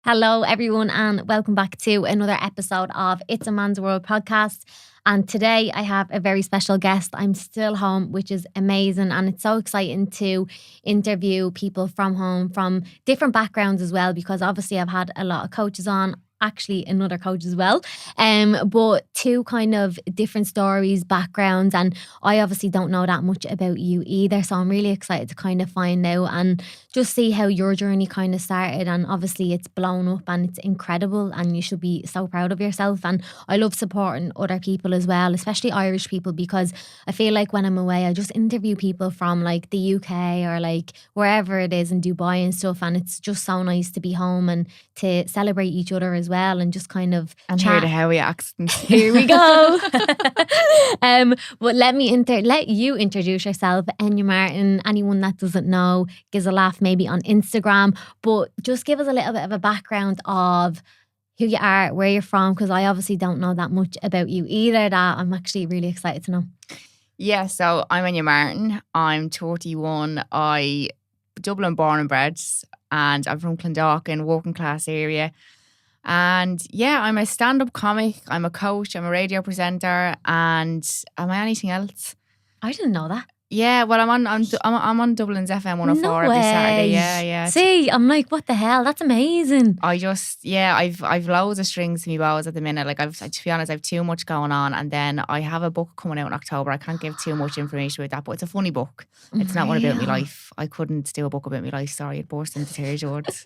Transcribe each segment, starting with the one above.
Hello, everyone, and welcome back to another episode of It's a Man's World podcast. And today I have a very special guest. I'm still home, which is amazing. And it's so exciting to interview people from home, from different backgrounds as well, because obviously I've had a lot of coaches on. Actually, another coach as well. But two kind of different stories, backgrounds, and I obviously don't know that much about you either. So I'm really excited to kind of find out and just see how your journey kind of started. And obviously it's blown up and it's incredible and you should be so proud of yourself. And I love supporting other people as well, especially Irish people, because I feel like when I'm away, I just interview people from like the UK or like wherever it is in Dubai and stuff. And it's just so nice to be home and to celebrate each other as well and just kind of and chat. hear the Howie accent. Here we go. But let you introduce yourself, Enya Martin. Anyone that doesn't know, gives a laugh maybe on Instagram, but just give us a little bit of a background of who you are, where you're from, because I obviously don't know that much about you either. That I'm actually really excited to know. Yeah, so I'm Enya Martin. I'm 31. I Dublin born and bred, and I'm from Clondalkin, working class area. And yeah, I'm a stand-up comic, I'm a coach, I'm a radio presenter, and am I anything else? I didn't know that. Yeah, well, I'm on Dublin's FM 104 No every Saturday. way. Yeah. See, I'm like, what the hell? That's amazing. I've loads of strings to me bows at the minute. Like to be honest, I've too much going on, and then I have a book coming out in October. I can't give too much information about that, but it's a funny book. It's not one about my life. I couldn't do a book about my life. Sorry, it burst into tears. Words.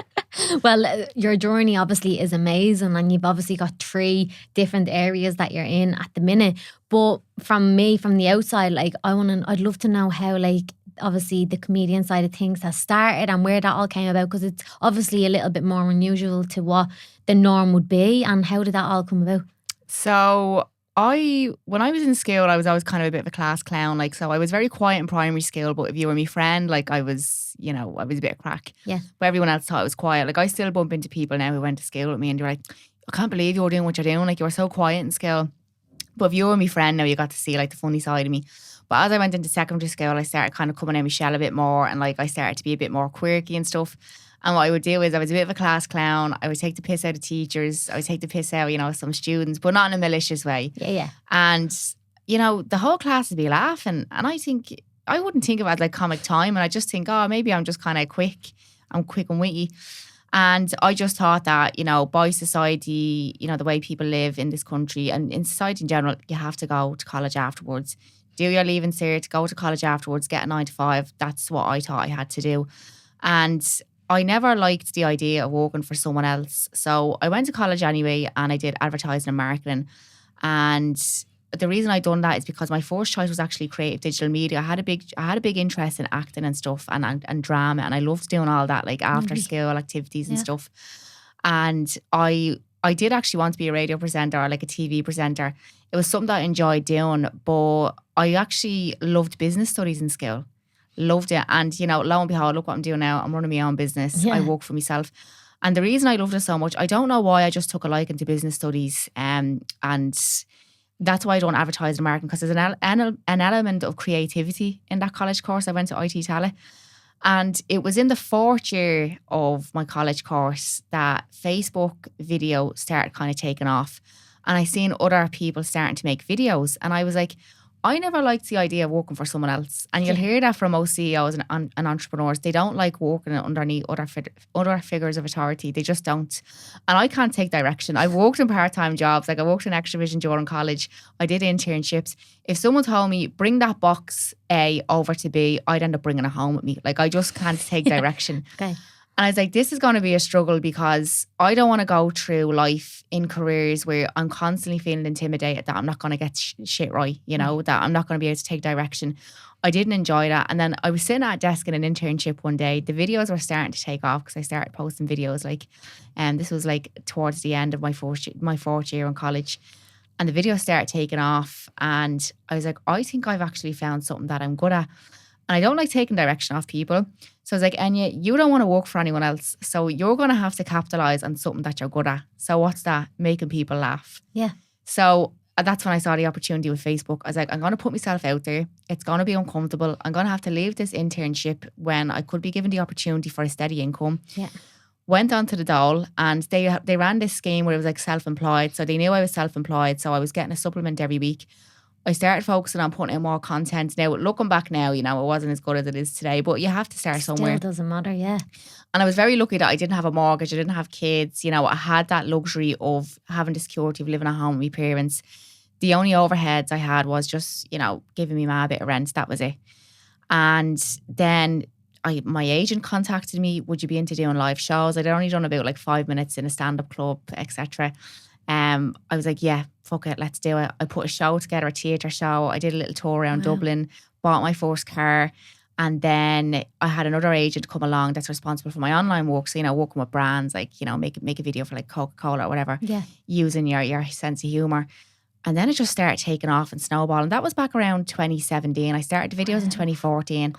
Well, your journey obviously is amazing, and you've obviously got 3 different areas that you're in at the minute. But from the outside, like I'd love to know how, like, obviously the comedian side of things has started and where that all came about, because it's obviously a little bit more unusual to what the norm would be. And how did that all come about? So when I was in school, I was always kind of a bit of a class clown. Like, so I was very quiet in primary school, but if you were my friend, like I was a bit of crack. Yeah. But everyone else thought I was quiet. Like, I still bump into people now who went to school with me and they're like, I can't believe you're doing what you're doing. Like, you were so quiet in school. But if you were my friend now, you got to see like the funny side of me. But as I went into secondary school, I started kind of coming out my shell a bit more, and like I started to be a bit more quirky and stuff. And what I would do is I was a bit of a class clown. I would take the piss out of teachers. I would take the piss out, some students, but not in a malicious way. Yeah. And, the whole class would be laughing. And I wouldn't think of it as like comic time. And I just think, oh, maybe I'm just kind of quick. I'm quick and witty. And I just thought that, by society, the way people live in this country and in society in general, you have to go to college afterwards. Do your leaving cert, go to college afterwards, get a 9 to 5. That's what I thought I had to do. And I never liked the idea of working for someone else. So I went to college anyway, and I did advertising and marketing. And the reason I done that is because my first choice was actually creative digital media. I had a big interest in acting and stuff and drama, and I loved doing all that, like after school activities and stuff. And I did actually want to be a radio presenter or like a TV presenter. It was something that I enjoyed doing, but I actually loved business studies in school. Loved it. And, lo and behold, look what I'm doing now. I'm running my own business. Yeah. I work for myself. And the reason I loved it so much, I don't know why, I just took a liking to business studies. And that's why I don't advertise and marketing, because there's an element of creativity in that college course. I went to IT Tele. And it was in the 4th year of my college course that Facebook video started kind of taking off. And I seen other people starting to make videos. And I was like, I never liked the idea of working for someone else. And you'll hear that from most CEOs and entrepreneurs. They don't like working underneath other figures of authority. They just don't. And I can't take direction. I've worked in part-time jobs. Like, I worked in Extravision during college. I did internships. If someone told me, bring that box A over to B, I'd end up bringing it home with me. Like, I just can't take direction. Okay. And I was like, this is going to be a struggle, because I don't want to go through life in careers where I'm constantly feeling intimidated that I'm not going to get shit right, that I'm not going to be able to take direction. I didn't enjoy that. And then I was sitting at a desk in an internship one day. The videos were starting to take off because I started posting videos this was like towards the end of my 4th year in college. And the videos started taking off. And I was like, I think I've actually found something that I'm good at. And I don't like taking direction off people. So I was like, Enya, you don't want to work for anyone else. So you're going to have to capitalise on something that you're good at. So what's that? Making people laugh. Yeah. So that's when I saw the opportunity with Facebook. I was like, I'm going to put myself out there. It's going to be uncomfortable. I'm going to have to leave this internship when I could be given the opportunity for a steady income. Yeah. went onto the dole, and they ran this scheme where it was like self-employed. So they knew I was self-employed. So I was getting a supplement every week. I started focusing on putting in more content. Now, looking back now, you know, it wasn't as good as it is today, but you have to start somewhere. Still doesn't matter, yeah. And I was very lucky that I didn't have a mortgage. I didn't have kids. You know, I had that luxury of having the security of living at home with my parents. The only overheads I had was just, you know, giving me ma a bit of rent. That was it. And then my agent contacted me, would you be into doing live shows? I'd only done about like 5 minutes in a stand-up club, etc. I was like, yeah, fuck it, let's do it. I put a show together, a theatre show. I did a little tour around Dublin, bought my first car. And then I had another agent come along that's responsible for my online work. So, you know, working with brands, like, you know, make a video for like Coca-Cola or whatever, using your sense of humour. And then it just started taking off and snowballing. That was back around 2017. I started the videos in 2014.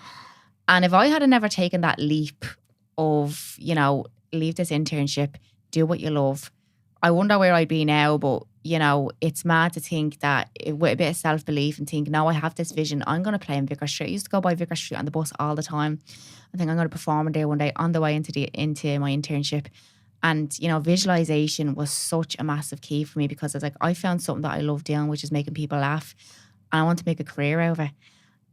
And if I had never taken that leap of, you know, leave this internship, do what you love, I wonder where I'd be now. But, you know, it's mad to think that with a bit of self-belief and think, no, I have this vision. I'm going to play in Vicar Street. I used to go by Vicar Street on the bus all the time. I think I'm going to perform in there one day on the way into my internship. And, you know, visualization was such a massive key for me, because it's like, I found something that I love doing, which is making people laugh. And I want to make a career out of it.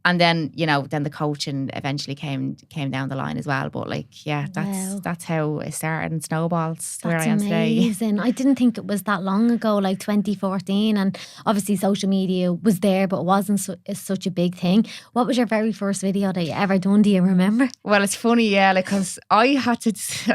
And then, you know, then the coaching eventually came down the line as well. But like, yeah, that's how it started and snowballed to where I am today. That's amazing. I didn't think it was that long ago, like 2014. And obviously social media was there, but it wasn't such a big thing. What was your very first video that you ever done? Do you remember? Well, it's funny, yeah, like, because I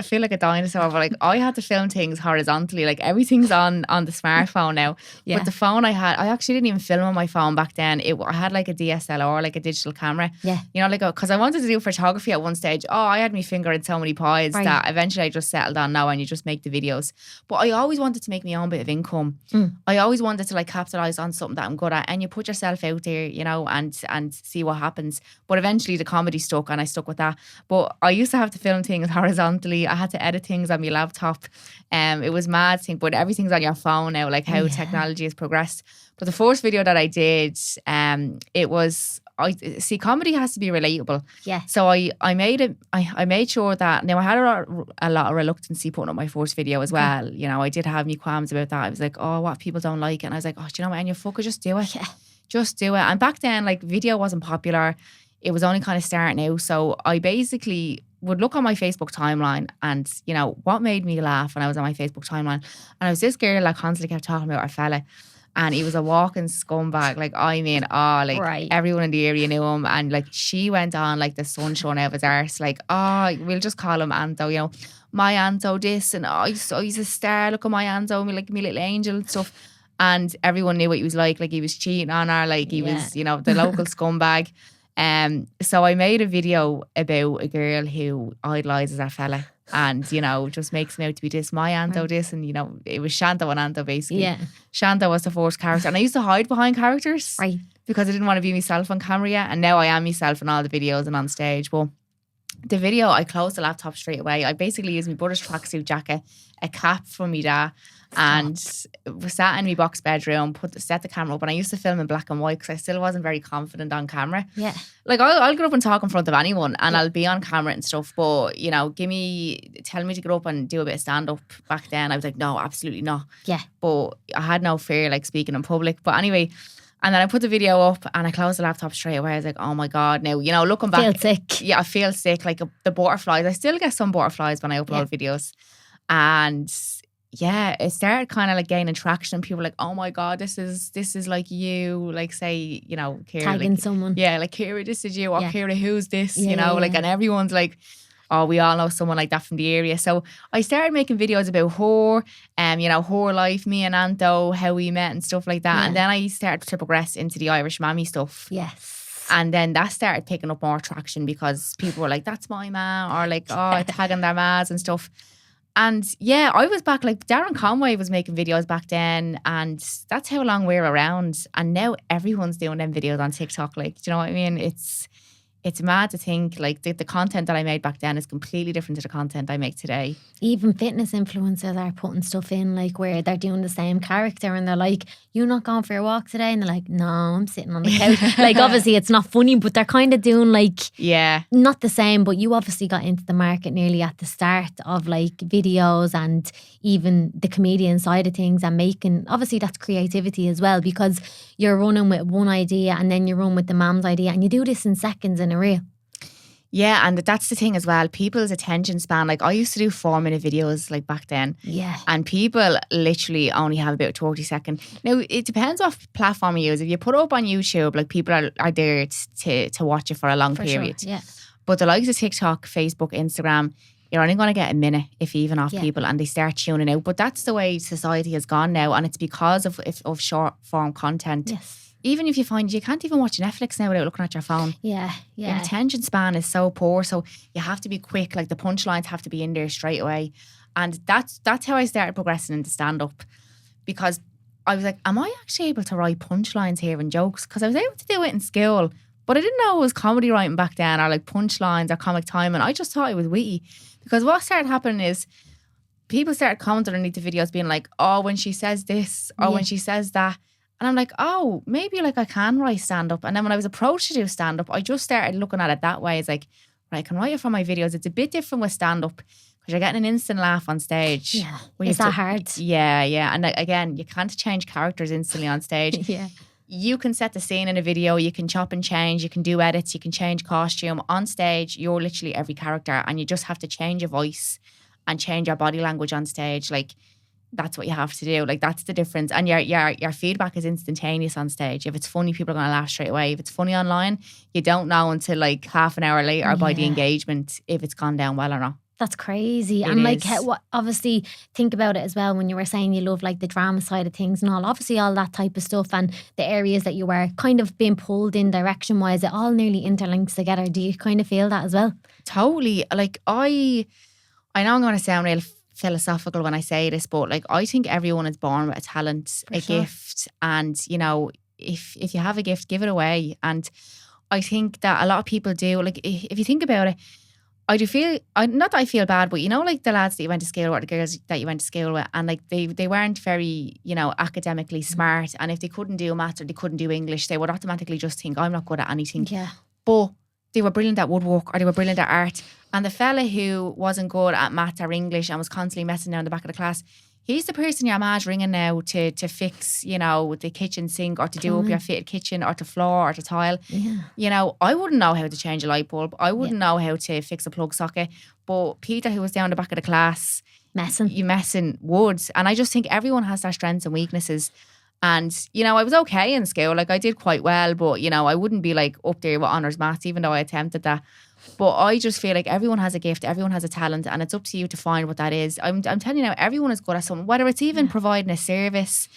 feel like a dinosaur, but like I had to film things horizontally. Like everything's on the smartphone now. Yeah. But the phone I actually didn't even film on my phone back then. I had like a DSLR, like a digital camera. Yeah. You know, like, because I wanted to do photography at one stage. Oh, I had my finger in so many pies that eventually I just settled on now, and you just make the videos. But I always wanted to make my own bit of income. I always wanted to like capitalize on something that I'm good at, and you put yourself out there, you know, and see what happens. But eventually the comedy stuck, and I stuck with that. But I used to have to film things horizontally. I had to edit things on my laptop. It was mad thing, but everything's on your phone now, like how technology has progressed. But the first video that I did, it was, comedy has to be relatable. Yeah. So I made sure that, now I had a lot of reluctancy putting up my first video as well. You know, I did have me qualms about that. I was like, oh, what if people don't like it? And I was like, oh, do you know what, Enya, fuck it, just do it. Yeah. Just do it. And back then, like, video wasn't popular. It was only kind of starting out. So I basically would look on my Facebook timeline, and, you know, what made me laugh when I was on my Facebook timeline. And I was this girl that constantly kept talking about our fella. And he was a walking scumbag. Like, I mean, everyone in the area knew him. And like, she went on like the sun shone out of his arse. Like, we'll just call him Anto, you know, my Anto this, and he's a star. Look at my Anto, me little angel and stuff. And everyone knew what he was like he was cheating on her, like he was, you know, the local scumbag. So I made a video about a girl who idolises our fella, and, you know, just makes him out to be this, my Anto this, and, you know, it was Shanto and Anto basically. Yeah. Shanto was the first character, and I used to hide behind characters, right, because I didn't want to be myself on camera yet, and now I am myself in all the videos and on stage. But the video, I closed the laptop straight away. I basically used my brother's tracksuit jacket, a cap from me dad, and sat in my box bedroom, set the camera up, and I used to film in black and white because I still wasn't very confident on camera. Yeah. Like, I'll get up and talk in front of anyone, and I'll be on camera and stuff, but, you know, tell me to get up and do a bit of stand-up. Back then I was like, no, absolutely not. Yeah. But I had no fear, like, speaking in public. But anyway, and then I put the video up and I closed the laptop straight away. I was like, oh my God, now, you know, looking back. Feel sick. Yeah, I feel sick. Like, the butterflies. I still get some butterflies when I upload videos. And yeah, it started kind of like gaining traction, and people were like, oh my God, this is like you, like, say, you know, Ciara, tagging like, someone. Yeah, like, Ciara, this is you, or Ciara, who's this? You know, like, and everyone's like, oh, we all know someone like that from the area. So I started making videos about her, you know, her life, me and Anto, how we met and stuff like that. Yeah. And then I started to progress into the Irish mammy stuff. Yes. And then that started picking up more traction, because people were like, that's my ma, or like, oh, tagging their mas and stuff. And yeah, I was back, like, Darren Conway was making videos back then, and that's how long we're around. And now everyone's doing them videos on TikTok. Like, do you know what I mean? it's mad to think like the content that I made back then is completely different to the content I make today. Even fitness influencers are putting stuff in like where they're doing the same character and they're like, "You not going for a walk today?" And they're like, "No, I'm sitting on the couch." Like obviously it's not funny, but they're kind of doing like not the same. But you obviously got into the market nearly at the start of like videos and even the comedian side of things and making, obviously that's creativity as well, because you're running with one idea and then you run with the mom's idea and you do this in seconds in a reel. Yeah, and that's the thing as well. People's attention span, like I used to do 4-minute videos like back then. Yeah. And people literally only have about 30 seconds. Now, it depends what platform you use. If you put it up on YouTube, like people are there to watch it for a long period. Sure, yeah. But the likes of TikTok, Facebook, Instagram, you're only going to get a minute, if even, off people, and they start tuning out. But that's the way society has gone now, and it's because of short form content. Yes. Even if you find you can't even watch Netflix now without looking at your phone. Yeah. Your attention span is so poor, so you have to be quick. Like the punchlines have to be in there straight away, and that's how I started progressing into stand up, because I was like, am I actually able to write punchlines here and jokes? Because I was able to do it in school, but I didn't know it was comedy writing back then, or like punchlines or comic timing. I just thought it was witty, because what started happening is people started commenting underneath the videos being like, "Oh, when she says this or when she says that." And I'm like, oh, maybe like I can write stand-up. And then when I was approached to do stand-up, I just started looking at it that way. It's like, right, I can write it for my videos. It's a bit different with stand-up because you're getting an instant laugh on stage. Yeah, is that hard? Yeah. And again, you can't change characters instantly on stage. Yeah. You can set the scene in a video, you can chop and change, you can do edits, you can change costume. On stage, you're literally every character, and you just have to change your voice and change your body language on stage. Like, that's what you have to do. Like, that's the difference. And your feedback is instantaneous on stage. If it's funny, people are going to laugh straight away. If it's funny online, you don't know until like half an hour later by the engagement if it's gone down well or not. That's crazy. And like, obviously, think about it as well when you were saying you love like the drama side of things and all. Obviously, all that type of stuff and the areas that you were kind of being pulled in direction wise, it all nearly interlinks together. Do you kind of feel that as well? Totally. Like, I know I'm going to sound real philosophical when I say this, but like I think everyone is born with a talent, gift, and you know, if you have a gift, give it away. And I think that a lot of people do. Like, if you think about it, I do feel, not that I feel bad, but you know, like the lads that you went to school with, the girls that you went to school with, and like they weren't very, you know, academically smart, and if they couldn't do maths or they couldn't do English, they would automatically just think, I'm not good at anything. Yeah. But they were brilliant at woodwork or they were brilliant at art. And the fella who wasn't good at maths or English and was constantly messing down the back of the class, he's the person your ma's ringing now to fix, you know, the kitchen sink or to do up your fitted kitchen or to floor or to tile. Yeah. You know, I wouldn't know how to change a light bulb. I wouldn't know how to fix a plug socket. But Peter, who was down the back of the class, messing wood. And I just think everyone has their strengths and weaknesses. And, you know, I was okay in school. Like, I did quite well, but, you know, I wouldn't be like up there with honours maths, even though I attempted that. But I just feel like everyone has a gift, everyone has a talent, and it's up to you to find what that is. I'm telling you now, everyone is good at something, whether it's even providing a service.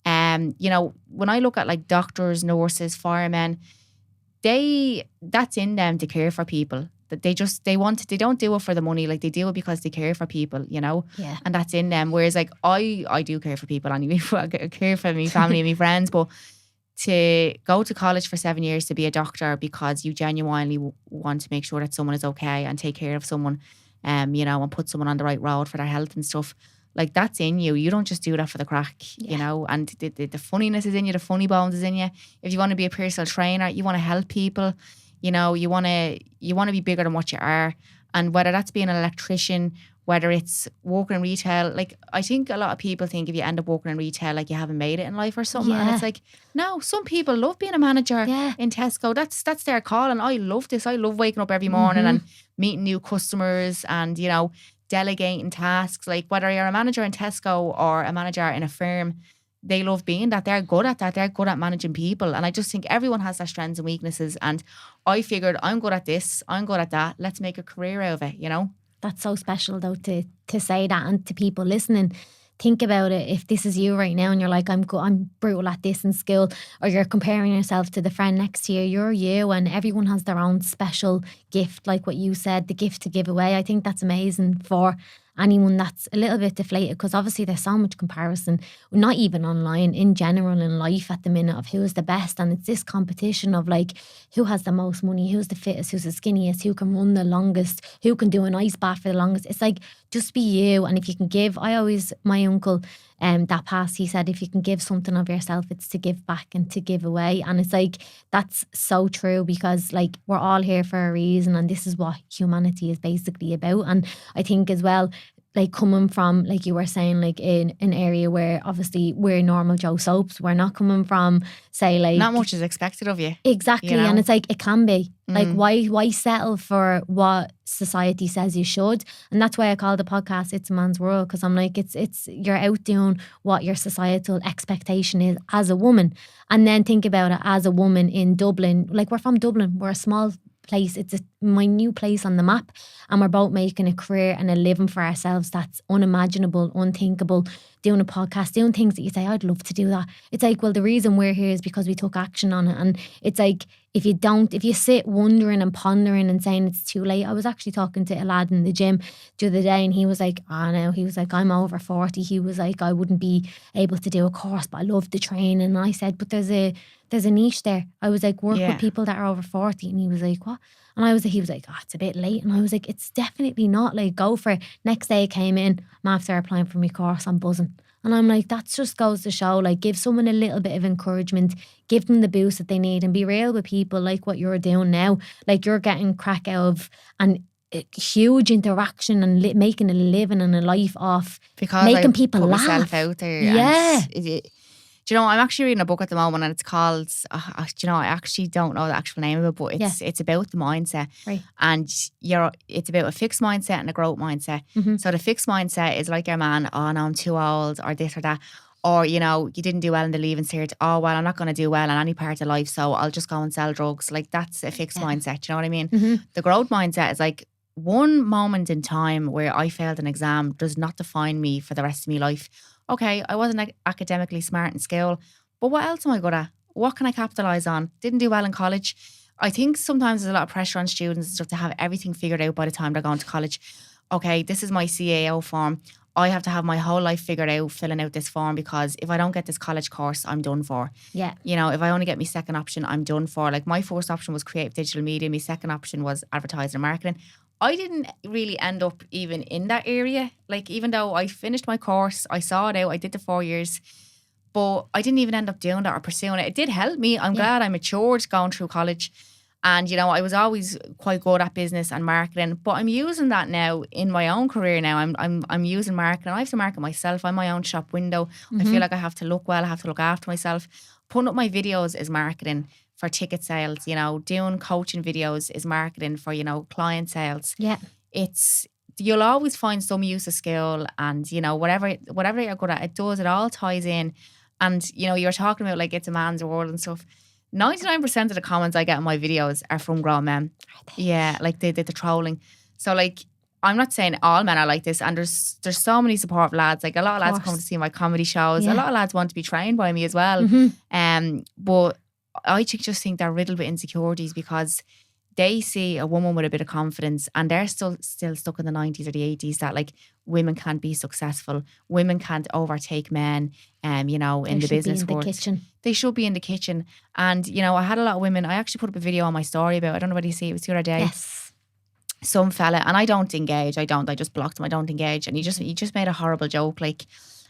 You know, when I look at like doctors, nurses, firemen, that's in them to care for people. That they don't do it for the money, like they do it because they care for people, you know? Yeah. And that's in them. Whereas like I do care for people anyway, I care for my family and my friends, but to go to college for 7 years to be a doctor because you genuinely want to make sure that someone is okay and take care of someone, you know, and put someone on the right road for their health and stuff, like that's in you. You don't just do that for the crack, you know, and the funniness is in you, the funny bones is in you. If you want to be a personal trainer, you want to help people, you know, you want to be bigger than what you are. And whether that's being an electrician, whether it's working in retail, like I think a lot of people think if you end up working in retail, like you haven't made it in life or something. Yeah. And it's like, no, some people love being a manager in Tesco. That's their call. And I love this. I love waking up every morning and meeting new customers and, you know, delegating tasks. Like whether you're a manager in Tesco or a manager in a firm, they love being that. They're good at that. They're good at managing people. And I just think everyone has their strengths and weaknesses. And I figured I'm good at this. I'm good at that. Let's make a career out of it, you know? That's so special though to say that, and to people listening, think about it. If this is you right now and you're like, I'm brutal at this in school, or you're comparing yourself to the friend next to you, you're you, and everyone has their own special gift, like what you said, the gift to give away. I think that's amazing for anyone that's a little bit deflated, because obviously there's so much comparison, not even online, in general in life at the minute, of who's the best. And it's this competition of like, who has the most money, who's the fittest, who's the skinniest, who can run the longest, who can do an ice bath for the longest. It's like, just be you. And if you can give, my uncle that passed, he said, if you can give something of yourself, it's to give back and to give away. And it's like, that's so true, because like, we're all here for a reason, and this is what humanity is basically about. And I think as well, like, coming from, like you were saying, like in an area where obviously we're normal Joe Soaps, we're not coming from, say, like, not much is expected of you. Exactly. You know? And it's like, it can be. Like, why settle for what society says you should? And that's why I call the podcast It's a Man's World, because I'm like, it's you're out doing what your societal expectation is as a woman. And then think about it as a woman in Dublin. Like, we're from Dublin. We're a small place. It's my new place on the map, and we're both making a career and a living for ourselves that's unimaginable, unthinkable. Doing a podcast, doing things that you say, I'd love to do that. It's like, well, the reason we're here is because we took action on it. And it's like, if you sit wondering and pondering and saying it's too late. I was actually talking to a lad in the gym the other day, and he was like, he was like, I'm over 40. He was like, I wouldn't be able to do a course, but I love to train. And I said, but there's a niche there. I was like, work with people that are over 40. And he was like, what? And he was like, it's a bit late. And I was like, it's definitely not. Like, go for it. Next day I came in, I'm after applying for my course, I'm buzzing. And I'm like, that just goes to show, like, give someone a little bit of encouragement, give them the boost that they need, and be real with people, like what you're doing now. Like, you're getting crack out of and huge interaction and making a living and a life off because making I people put laugh. myself out there. Yeah. Do you know, I'm actually reading a book at the moment, and it's called, do you know, I actually don't know the actual name of it, but it's about the mindset. Right. And it's about a fixed mindset and a growth mindset. Mm-hmm. So the fixed mindset is like your man, no, I'm too old, or this or that. Or, you know, you didn't do well in the Leaving Cert. Oh, well, I'm not going to do well in any part of life, so I'll just go and sell drugs. Like, that's a fixed mindset. Do you know what I mean? Mm-hmm. The growth mindset is like, one moment in time where I failed an exam does not define me for the rest of my life. Okay, I wasn't academically smart in school, but what else am I good at? What can I capitalise on? Didn't do well in college. I think sometimes there's a lot of pressure on students and stuff to have everything figured out by the time they're going to college. Okay, this is my CAO form. I have to have my whole life figured out filling out this form, because if I don't get this college course, I'm done for. Yeah. You know, if I only get my second option, I'm done for. Like, my first option was creative digital media. My second option was advertising and marketing. I didn't really end up even in that area. Like, even though I finished my course, I saw it out, I did the 4 years, but I didn't even end up doing that or pursuing it. It did help me. I'm glad I matured going through college. And, you know, I was always quite good at business and marketing, but I'm using that now in my own career now. I'm using marketing. I have to market myself. I'm my own shop window. Mm-hmm. I feel like I have to look well. I have to look after myself. Putting up my videos is marketing for ticket sales. You know, doing coaching videos is marketing for, you know, client sales. Yeah. You'll always find some use of skill, and, you know, whatever you're good at, it all ties in. And, you know, you're talking about, like, it's a man's world and stuff. 99% of the comments I get on my videos are from grown men. Yeah, like they did the trolling. So, like, I'm not saying all men are like this, and there's so many supportive lads. Like, a lot of lads come to see my comedy shows. Yeah. A lot of lads want to be trained by me as well. Mm-hmm. But I just think they're riddled with insecurities, because they see a woman with a bit of confidence, and they're still stuck in the 90s or the 80s that, like, women can't be successful, women can't overtake men, you know, in the business world. They should be in the kitchen. And, you know, I had a lot of women. I actually put up a video on my story about, I don't know whether you see it, was the other day. Yes. Some fella, and I don't engage. I just blocked him. I don't engage. And he just made a horrible joke. Like,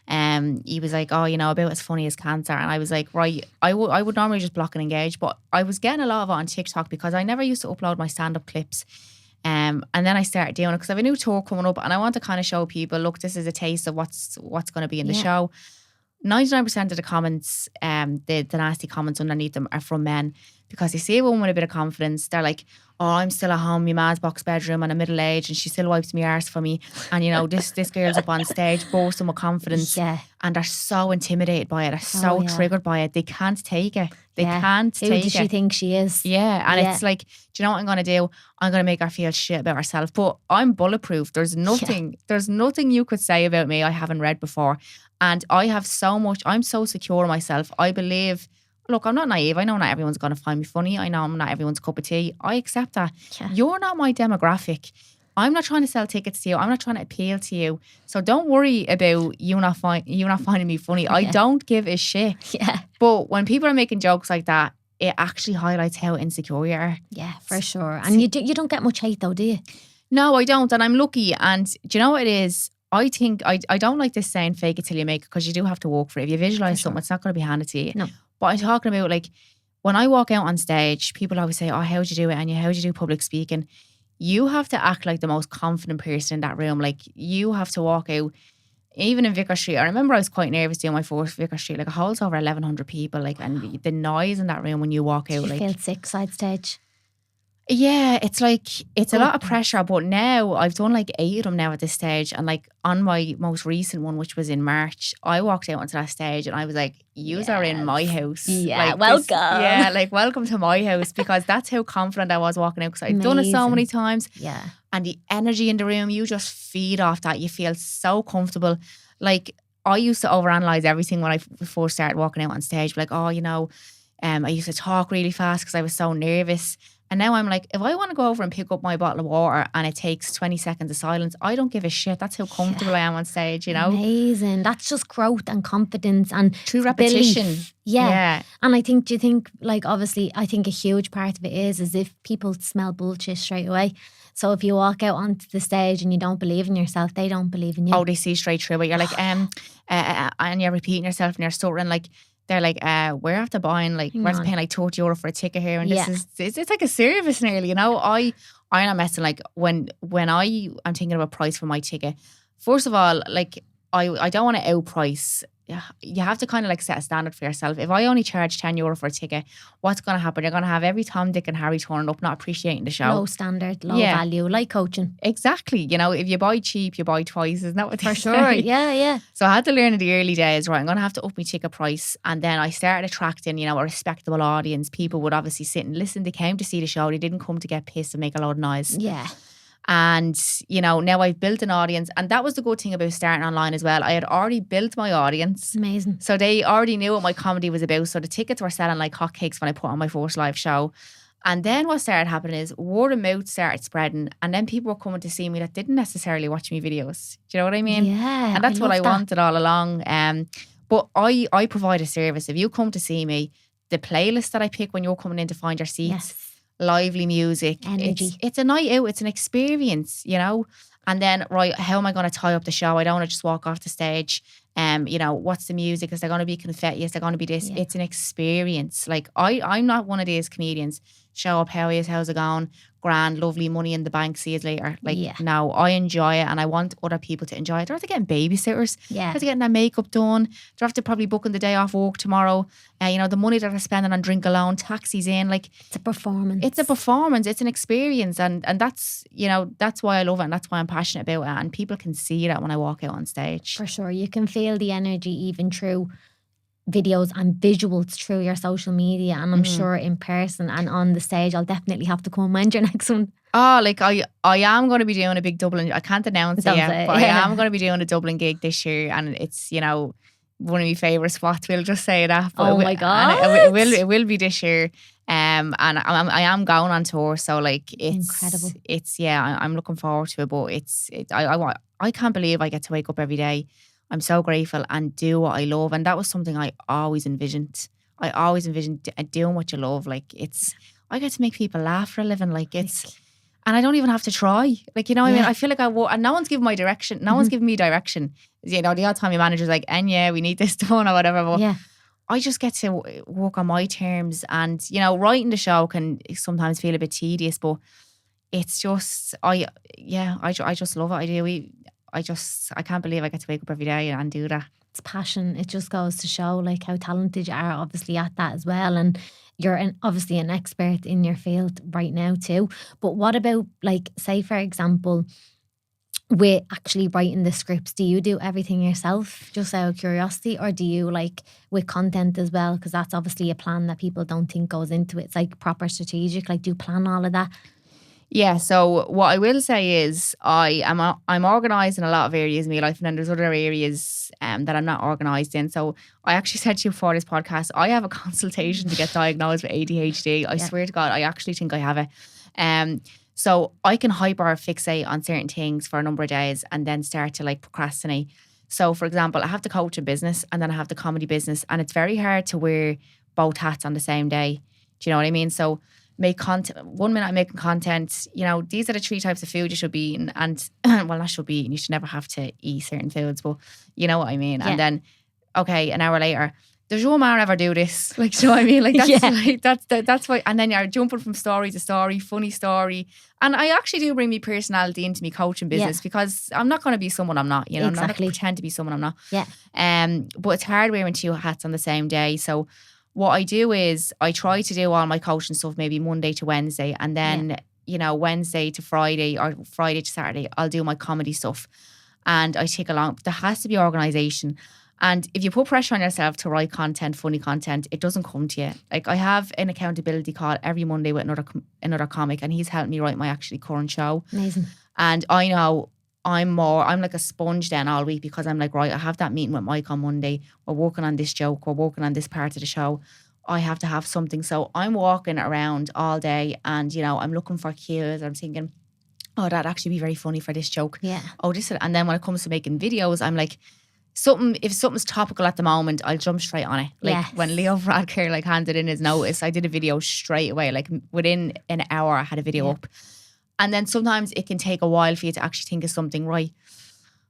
he was like, oh, you know, about as funny as cancer. And I was like, right, I would normally just block and engage, but I was getting a lot of it on TikTok, because I never used to upload my stand-up clips. And then I started doing it because I have a new tour coming up, and I want to kind of show people, look, this is a taste of what's going to be in the show. 99% of the comments, the nasty comments underneath them, are from men, because they see a woman with a bit of confidence. They're like, oh, I'm still at home, my ma's box bedroom, and I'm middle age, and she still wipes me arse for me. And, you know, this girl's up on stage boasting with confidence. Yeah. And they're so intimidated by it. They're so triggered by it. They can't take it. They can't take it. Who does she think she is? Yeah. And it's like, do you know what I'm going to do? I'm going to make her feel shit about herself. But I'm bulletproof. There's nothing you could say about me I haven't read before. And I have so much, I'm so secure in myself. I believe, look, I'm not naive. I know not everyone's going to find me funny. I know I'm not everyone's cup of tea. I accept that. Yeah. You're not my demographic. I'm not trying to sell tickets to you. I'm not trying to appeal to you. So don't worry about you not finding me funny. I don't give a shit. Yeah. But when people are making jokes like that, it actually highlights how insecure you are. Yeah, for sure. And you don't get much hate though, do you? No, I don't. And I'm lucky. And do you know what it is? I think, I don't like this saying fake it till you make it, because you do have to work for it. If you visualize something, it's not going to be handed to you. No. But I'm talking about, like, when I walk out on stage, people always say, oh, how'd you do it? Enya, how'd you do public speaking? You have to act like the most confident person in that room. Like, you have to walk out, even in Vicar Street. I remember I was quite nervous doing my first Vicar Street. Like, it holds over 1,100 people. Like, and the noise in that room when you walk out. You like, feel sick side stage? Yeah, it's like, it's a lot of pressure. But now I've done like 8 of them now at this stage. And like on my most recent one, which was in March, I walked out onto that stage and I was like, yous are in my house. Yeah, like, welcome. Like, welcome to my house, because that's how confident I was walking out, because I'd done it so many times. Yeah. And the energy in the room, you just feed off that. You feel so comfortable. Like, I used to overanalyze everything when I first started walking out on stage. Like, oh, I used to talk really fast because I was so nervous. And now I'm like, if I want to go over and pick up my bottle of water and it takes 20 seconds of silence, I don't give a shit. That's how comfortable I am on stage, Amazing. That's just growth and confidence and true repetition. Belief. Yeah. And do you think, like, obviously, I think a huge part of it is if people smell bullshit straight away. So if you walk out onto the stage and you don't believe in yourself, they don't believe in you. Oh, they see straight through it. You're like, and you're repeating yourself and you're stuttering, like, they're like, we're after buying, like, we're paying like €30 for a ticket here, and it's like a service nearly, I'm not messing. Like, when I'm thinking about price for my ticket, first of all, like, I don't want to outprice. You have to kind of like set a standard for yourself. If I only charge €10 for a ticket, what's going to happen? You're going to have every Tom, Dick and Harry turning up, not appreciating the show. Low standard, low value, like coaching. Exactly. If you buy cheap, you buy twice. Isn't that what they say? For sure. Yeah. So I had to learn in the early days, right, I'm going to have to up my ticket price. And then I started attracting, a respectable audience. People would obviously sit and listen. They came to see the show. They didn't come to get pissed and make a lot of noise. Yeah. And, now I've built an audience. And that was the good thing about starting online as well. I had already built my audience. Amazing. So they already knew what my comedy was about. So the tickets were selling like hotcakes when I put on my first live show. And then what started happening is word of mouth started spreading. And then people were coming to see me that didn't necessarily watch me videos. Do you know what I mean? Yeah. And that's what I wanted all along. But I provide a service. If you come to see me, the playlist that I pick when you're coming in to find your seats, lively music, energy. It's a night out, it's an experience, And then, right, how am I going to tie up the show? I don't want to just walk off the stage. What's the music? Is there going to be confetti? Is there going to be this? Yeah. It's an experience. Like, I'm not one of these comedians. Show up, how is, how's it going? Grand, lovely, money in the bank, see you later. Like, no, I enjoy it and I want other people to enjoy it. They're after getting babysitters. Yeah. They're getting their makeup done. They're after probably booking the day off work tomorrow. The money that they're spending on drink alone, taxis in. Like, it's a performance. It's a performance. It's an experience. And that's, that's why I love it and that's why I'm passionate about it. And people can see that when I walk out on stage. For sure. You can feel the energy even through videos and visuals through your social media, and I'm sure in person and on the stage I'll definitely have to come. When's your next one? Oh, like I am going to be doing a big Dublin. I can't announce it yet, but I am going to be doing a Dublin gig this year, and it's one of my favourite spots. We'll just say that. But my god! It will be this year. And I am going on tour, so like it's incredible. It's I'm looking forward to it. But I can't believe I get to wake up every day. I'm so grateful and do what I love. And that was something I always envisioned. I always envisioned doing what you love. Like, I get to make people laugh for a living. Like, and I don't even have to try. Like, what I mean? I feel like and no one's giving my direction. No one's giving me direction. The odd time your manager's like, Enya, we need this done or whatever. But I just get to work on my terms. And, writing the show can sometimes feel a bit tedious, but it's just, I just love it. I do. I can't believe I get to wake up every day and do that. It's passion. It just goes to show like how talented you are, obviously, at that as well. And you're obviously an expert in your field right now too. But what about, like, say for example, with actually writing the scripts, do you do everything yourself just out of curiosity, or do you, like, with content as well? Because that's obviously a plan that people don't think goes into it. It's like proper strategic. Like, do you plan all of that? Yeah, so what I will say is I'm organised in a lot of areas in my life, and then there's other areas that I'm not organised in. So I actually said to you before this podcast, I have a consultation to get diagnosed with ADHD. I swear to God, I actually think I have it. So I can hyper fixate on certain things for a number of days and then start to like procrastinate. So for example, I have the coaching business and then I have the comedy business, and it's very hard to wear both hats on the same day. Do you know what I mean? So make content. 1 minute I'm making content, these are the 3 types of food you should be eating, and well, not should be eating, you should never have to eat certain foods, but you know what I mean. Yeah. And then, okay, an hour later, does your man ever do this? Like, do you know what I mean? Like, that's like, that's why. And then you're jumping from story to story, funny story. And I actually do bring me personality into me coaching business because I'm not going to be someone I'm not. I'm not going to pretend to be someone I'm not. Yeah. But it's hard wearing 2 hats on the same day. So what I do is I try to do all my coaching stuff maybe Monday to Wednesday, and then Wednesday to Friday or Friday to Saturday I'll do my comedy stuff, and I take along. But there has to be organisation. And if you put pressure on yourself to write content, funny content, it doesn't come to you. Like, I have an accountability call every Monday with another comic, and he's helped me write my actually current show. Amazing. And I know I'm like a sponge then all week, because I'm like, right, I have that meeting with Mike on Monday. We're working on this joke. We're working on this part of the show. I have to have something. So I'm walking around all day and, I'm looking for cues. I'm thinking, oh, that'd actually be very funny for this joke. Yeah. Oh, this. And then when it comes to making videos, I'm like, if something's topical at the moment, I'll jump straight on it. Like when Leo Varadkar handed in his notice, I did a video straight away. Like within an hour, I had a video up. And then sometimes it can take a while for you to actually think of something. Right,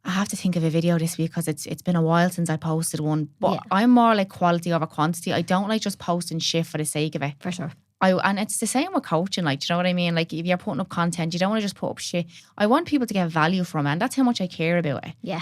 I have to think of a video this week because it's been a while since I posted one. But I'm more like quality over quantity. I don't like just posting shit for the sake of it. For sure. And it's the same with coaching. Like, do you know what I mean? Like, if you're putting up content, you don't want to just put up shit. I want people to get value from it, and that's how much I care about it. Yeah.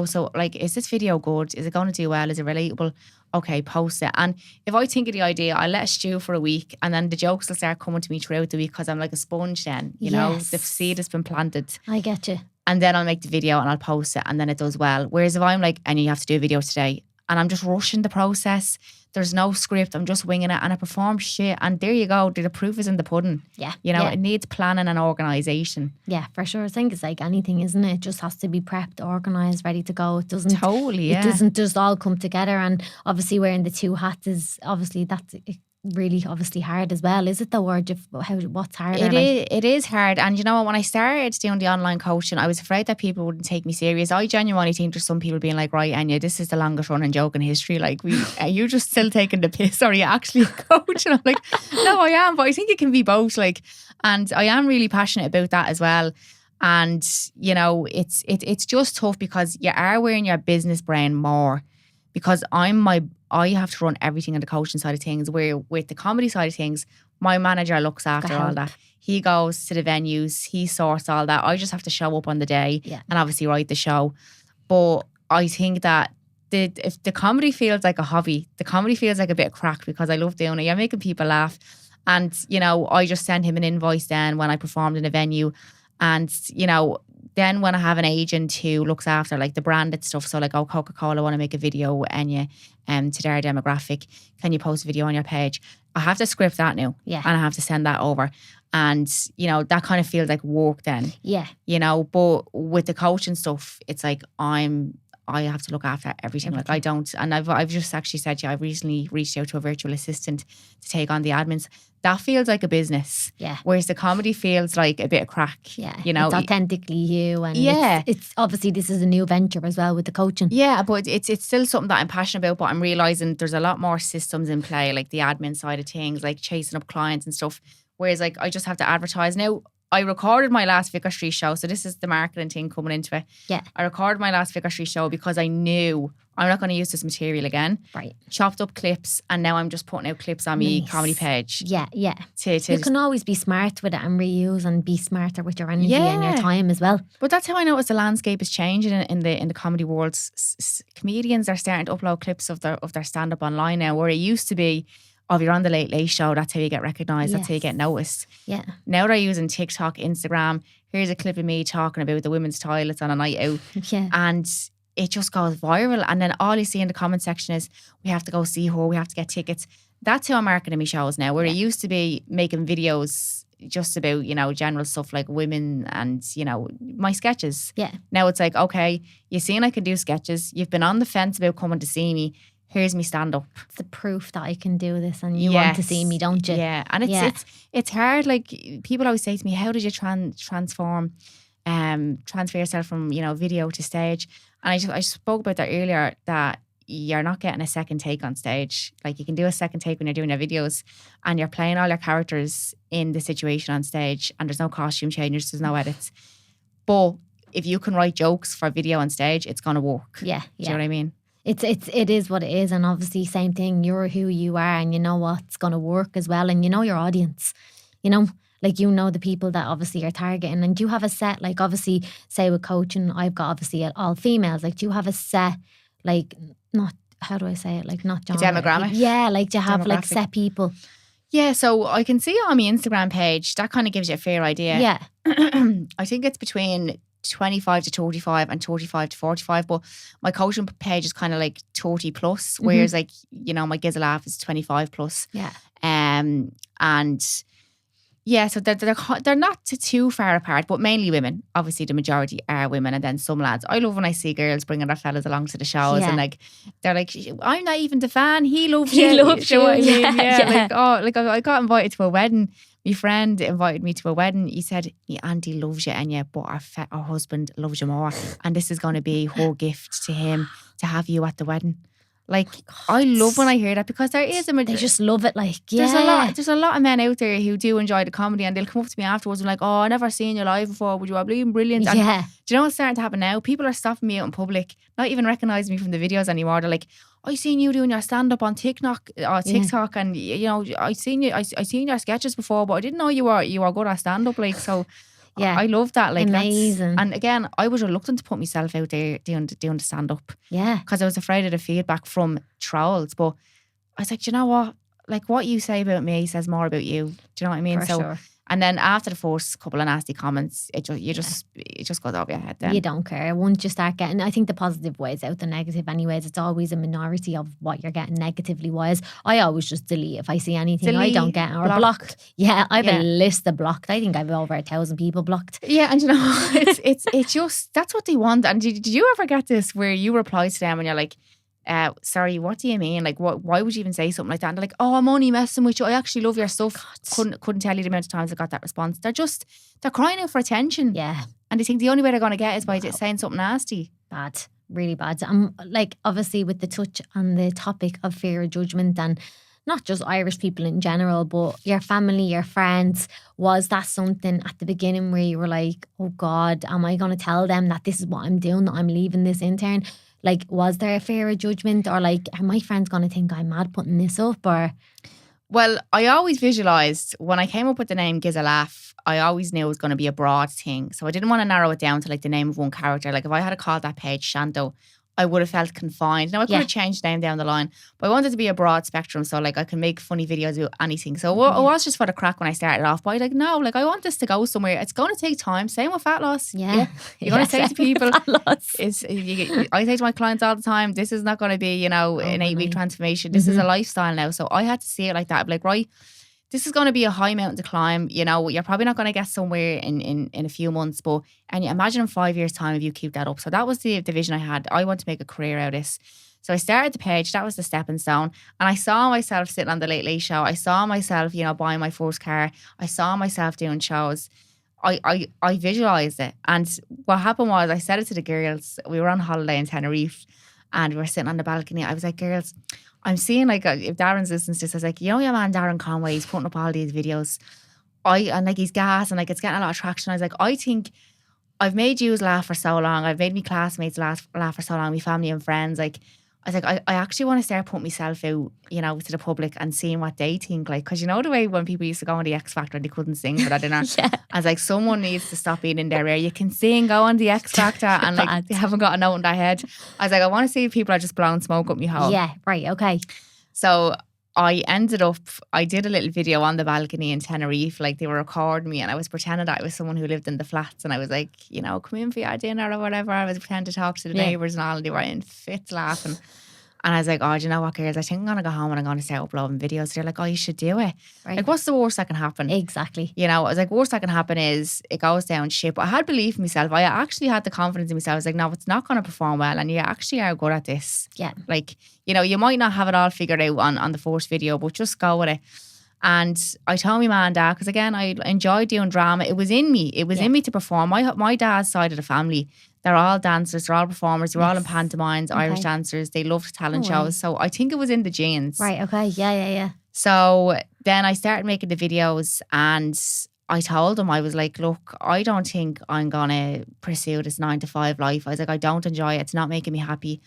So like, is this video good? Is it going to do well? Is it relatable? Okay, post it. And if I think of the idea, I'll let it stew for a week, and then the jokes will start coming to me throughout the week because I'm like a sponge then, the seed has been planted. I get you. And then I'll make the video and I'll post it, and then it does well. Whereas if I'm like, and you have to do a video today, and I'm just rushing the process, there's no script, I'm just winging it, and I perform shit, and there you go, the proof is in the pudding. Yeah. It needs planning and organisation. Yeah, for sure. I think it's like anything, isn't it? It just has to be prepped, organised, ready to go. It doesn't totally, It doesn't just all come together. And obviously wearing the 2 hats is obviously really obviously hard as well. Is it though, or what's harder? It is hard. And you know what, when I started doing the online coaching, I was afraid that people wouldn't take me serious. I genuinely think there's some people being like, right, Enya, this is the longest running joke in history. Like, are you just still taking the piss, or are you actually a coach? And I'm like, no, I am, but I think it can be both. Like, and I am really passionate about that as well. And it's just tough because you are wearing your business brain more, because I have to run everything on the coaching side of things, where with the comedy side of things, my manager looks after all that. He goes to the venues, he sorts all that. I just have to show up on the day and obviously write the show. But I think that if the comedy feels like a hobby, the comedy feels like a bit of crack, because I love doing it. You're making people laugh. And, I just send him an invoice then when I performed in a venue. And, then when I have an agent who looks after like the branded stuff, so like, Coca-Cola want to make a video, Enya, to their demographic, can you post a video on your page? I have to script that now, and I have to send that over, and that kind of feels like work then, But with the coaching stuff, it's like I have to look after everything. Like, I don't, and I've just actually said to you, I've recently reached out to a virtual assistant to take on the admins. That feels like a business. Yeah. Whereas the comedy feels like a bit of crack. Yeah. It's authentically you. And it's obviously, this is a new venture as well with the coaching. Yeah, but it's still something that I'm passionate about, but I'm realising there's a lot more systems in play, like the admin side of things, like chasing up clients and stuff. Whereas like, I just have to advertise. Now, I recorded my last Vicar Street show, so this is the marketing thing coming into it. Yeah. I recorded my last Vicar Street show because I knew I'm not going to use this material again. Right. Chopped up clips, and now I'm just putting out clips on my comedy page. Yeah. You can always be smart with it and reuse and be smarter with your energy and your time as well. But that's how I notice the landscape is changing in the comedy world. Comedians are starting to upload clips of their stand-up online now, where it used to be, oh, if you're on the Late Late Show, that's how you get recognised. That's how you get noticed. Yeah. Now they're using TikTok, Instagram. Here's a clip of me talking about the women's toilets on a night out. Yeah. And it just goes viral. And then all you see in the comment section is, we have to go see her, we have to get tickets. That's how I'm marketing my shows now, where it used to be making videos just about, general stuff like women and, my sketches. Yeah. Now it's like, okay, you've seen I can do sketches. You've been on the fence about coming to see me. here's me stand up. It's the proof that I can do this, and you want to see me, don't you? Yeah, and it's hard. Like people always say to me, how did you transfer yourself from video to stage? And I spoke about that earlier, that you're not getting a second take on stage. Like you can do a second take when you're doing your videos and you're playing all your characters in the situation on stage, and there's no costume changes, there's no edits. But if you can write jokes for video on stage, it's gonna work. Yeah. Do you know what I mean? It is what it is, and obviously same thing. You're who you are, and you know what's gonna work as well, and you know your audience. Like the people that obviously you're targeting, and do you have a set, like obviously say with coaching, I've got obviously all females. Like do you have a set, like not, how do I say it, like not genre, demographic. Yeah, like do you have like set people? Yeah, so I can see on my Instagram page, that kind of gives you a fair idea. Yeah. I think it's between 25 to 35 and 35 to 45, but my coaching page is kind of like 30 plus, whereas like my Gizzle Laugh is 25 plus. Yeah. And yeah, so they're not too far apart, but mainly women. Obviously, the majority are women, and then some lads. I love when I see girls bringing their fellas along to the shows, and like they're like, "I'm not even the fan. He loves you. He loves you." What I mean? Yeah. Like I got invited to a wedding. My friend invited me to a wedding. He said, "My auntie loves you, Enya, but our husband loves you more, and this is going to be her gift to him to have you at the wedding." Like, I love when I hear that, because there is they just love it. Like, yeah. There's a lot of men out there who do enjoy the comedy, and they'll come up to me afterwards and like, "Oh, I never seen you live before. Would you have been brilliant?" And yeah. do you know what's starting to happen now? People are stopping me out in public, not even recognising me from the videos anymore. They're like, "I seen you doing your stand up on TikTok, and I seen your sketches before, but I didn't know you were good at stand up." Like, so. Yeah, I love that. Like, amazing. And again, I was reluctant to put myself out there doing the stand up. Yeah, because I was afraid of the feedback from trolls. But I was like, do you know what? Like, what you say about me says more about you. Do you know what I mean? For sure. And then after the first couple of nasty comments, it just goes over your head then. You don't care. Once you start getting, I think the positive weighs out the negative anyways. It's always a minority of what you're getting negatively wise. I always just delete if I see anything I don't get, or block. Yeah, I have a list of blocked. I think I have over 1,000 people blocked. Yeah, and it's just, that's what they want. And did you ever get this where you reply to them and you're like, sorry, what do you mean? Like, why would you even say something like that? And they're like, "Oh, I'm only messing with you. I actually love your stuff." Couldn't tell you the amount of times I got that response. They're crying out for attention. Yeah. And they think the only way they're going to get is by saying something nasty. Bad. Really bad. Like, obviously with the touch on the topic of fear of judgment, and not just Irish people in general, but your family, your friends, was that something at the beginning where you were like, "Oh God, am I going to tell them that this is what I'm doing, that I'm leaving this intern?" Like, was there a fear of judgment, or like, are my friends going to think I'm mad putting this up? Or, well, I always visualised when I came up with the name Gizzle Laugh, I always knew it was going to be a broad thing. So I didn't want to narrow it down to like the name of one character. Like if I had called that page Shanto, I would have felt confined. Now I could have changed the name down the line, but I wanted it to be a broad spectrum, so like I can make funny videos about anything. So it was just for the crack when I started off. But I like, no, like I want this to go somewhere. It's going to take time. Same with fat loss. Yeah. You're going to say to people, I say to my clients all the time, this is not going to be an 8-week transformation. This is a lifestyle now. So I had to see it like that. Like, right, this is going to be a high mountain to climb. You're probably not going to get somewhere in a few months, but and you imagine in 5 years' time if you keep that up. So that was the vision I had. I want to make a career out of this. So I started the page. That was the stepping stone. And I saw myself sitting on the Late Late Show. I saw myself, buying my first car. I saw myself doing shows. I visualised it. And what happened was I said it to the girls. We were on holiday in Tenerife and we were sitting on the balcony. I was like, girls, I'm seeing like, if Darren's listening to this, I was like, your man Darren Conway, he's putting up all these videos. And like he's gas and like it's getting a lot of traction. I was like, I think I've made you laugh for so long. I've made my classmates laugh for so long, my family and friends. Like, I was like, I actually want to start putting myself out, to the public and seeing what they think. Like, because the way when people used to go on the X Factor and they couldn't sing for that dinner. I was like, someone needs to stop being in their ear. You can sing, go on the X Factor and like they haven't got a note in their head. I was like, I want to see if people are just blowing smoke up my hole. Yeah, right, okay. So I did a little video on the balcony in Tenerife, like they were recording me and I was pretending that I was someone who lived in the flats and I was like, come in for your dinner or whatever. I was pretending to talk to the neighbours and all and they were in fits laughing. And I was like, oh, do you know what, girls? I think I'm going to go home and I'm going to start uploading videos. They're like, oh, you should do it. Right. Like, what's the worst that can happen? Exactly. You know, I was like, worst that can happen is it goes down shit. But I had belief in myself. I actually had the confidence in myself. I was like, no, it's not going to perform well. And you actually are good at this. Yeah. Like, you know, you might not have it all figured out on the first video, but just go with it. And I told my mum and dad, because again, I enjoyed doing drama. It was in me. It was in me to perform. My dad's side of the family, they're all dancers, they're all performers, they're all in pantomimes, Irish dancers. They loved talent shows. So I think it was in the genes. Right, okay. Yeah. So then I started making the videos and I told them, I was like, look, I don't think I'm going to pursue this 9-to-5 life. I was like, I don't enjoy it. It's not making me happy.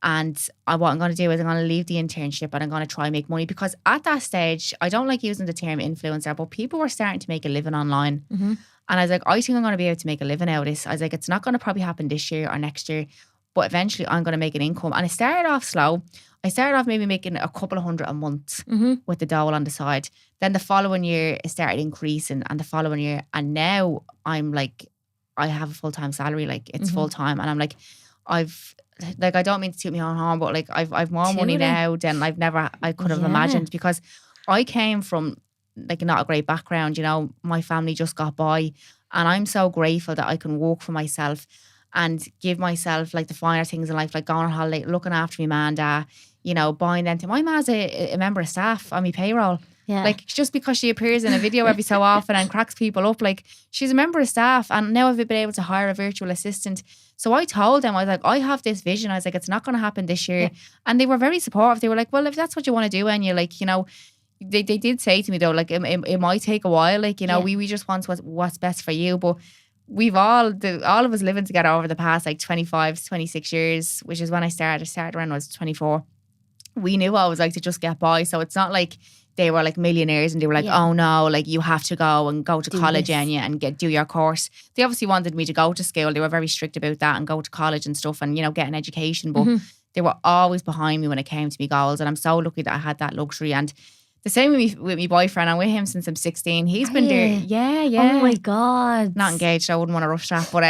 And what I'm going to do is I'm going to leave the internship and I'm going to try and make money, because at that stage, I don't like using the term influencer, but people were starting to make a living online. Mm-hmm. And I was like, I think I'm going to be able to make a living out of this. I was like, it's not going to probably happen this year or next year, but eventually I'm going to make an income. And I started off slow. I started off maybe making a couple of $100 a month with the dole on the side. Then the following year, it started increasing, and the following year. And now I'm like, I have a full-time salary. Like, it's full-time. And I'm like, I don't mean to toot my own horn, but like I've more money now than I could have imagined, because I came from like not a great background, you know. My family just got by, and I'm so grateful that I can work for myself and give myself like the finer things in life, like going on holiday, looking after my man and dad, you know, buying them. My ma's a member of staff on my payroll. Yeah. Like, just because she appears in a video every so often and cracks people up, like, she's a member of staff. And now I've been able to hire a virtual assistant. So I told them, I was like, I have this vision. I was like, it's not going to happen this year. Yeah. And they were very supportive. They were like, well, if that's what you want to do, and you're like, you know, they did say to me though, like, it might take a while. Like, you know, we just want what's best for you. But we've all of us living together over the past like 25 to 26 years, which is when I started. I started around when I was 24. We knew what it was like to just get by. So it's not like they were like millionaires and they were like, oh no, like you have to go to college, Enya, and do your course. They obviously wanted me to go to school. They were very strict about that, and go to college and stuff, and, you know, get an education. But they were always behind me when it came to my goals. And I'm so lucky that I had that luxury. And the same with my boyfriend. I'm with him since I'm 16. He's been there. Yeah. Oh my God. Not engaged. I wouldn't want to rush that. But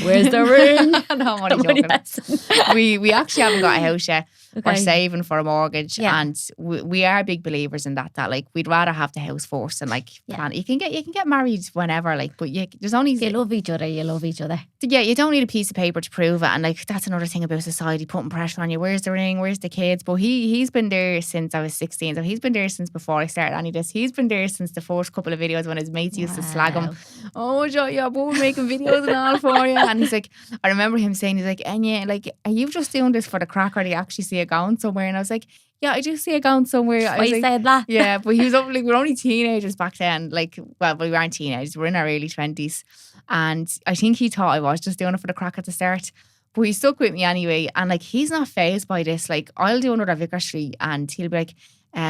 where's the ring? No, I'm only joking. We actually haven't got a house yet. Okay. We're saving for a mortgage, and we are big believers in that like we'd rather have the house first and like plan. You can get married whenever, like, but there's only you love each other. Yeah, you don't need a piece of paper to prove it, and like that's another thing about society putting pressure on you. Where's the ring? Where's the kids? But he's been there since I was 16, so he's been there since before I started any of this. He's been there since the first couple of videos when his mates used to slag him. Oh, you're both making videos and all for you. And he's like, I remember him saying, he's like, Enya, like, are you just doing this for the crack, or do you actually see it going somewhere? And I was like, yeah, I do see it going somewhere. I said that. Yeah, but he was like, we were only teenagers back then. Like, well, we weren't teenagers. We were in our early 20s. And I think he thought I was just doing it for the crack at the start. But he stuck with me anyway. And like, he's not fazed by this. Like, I'll do another Vicar Street and he'll be like,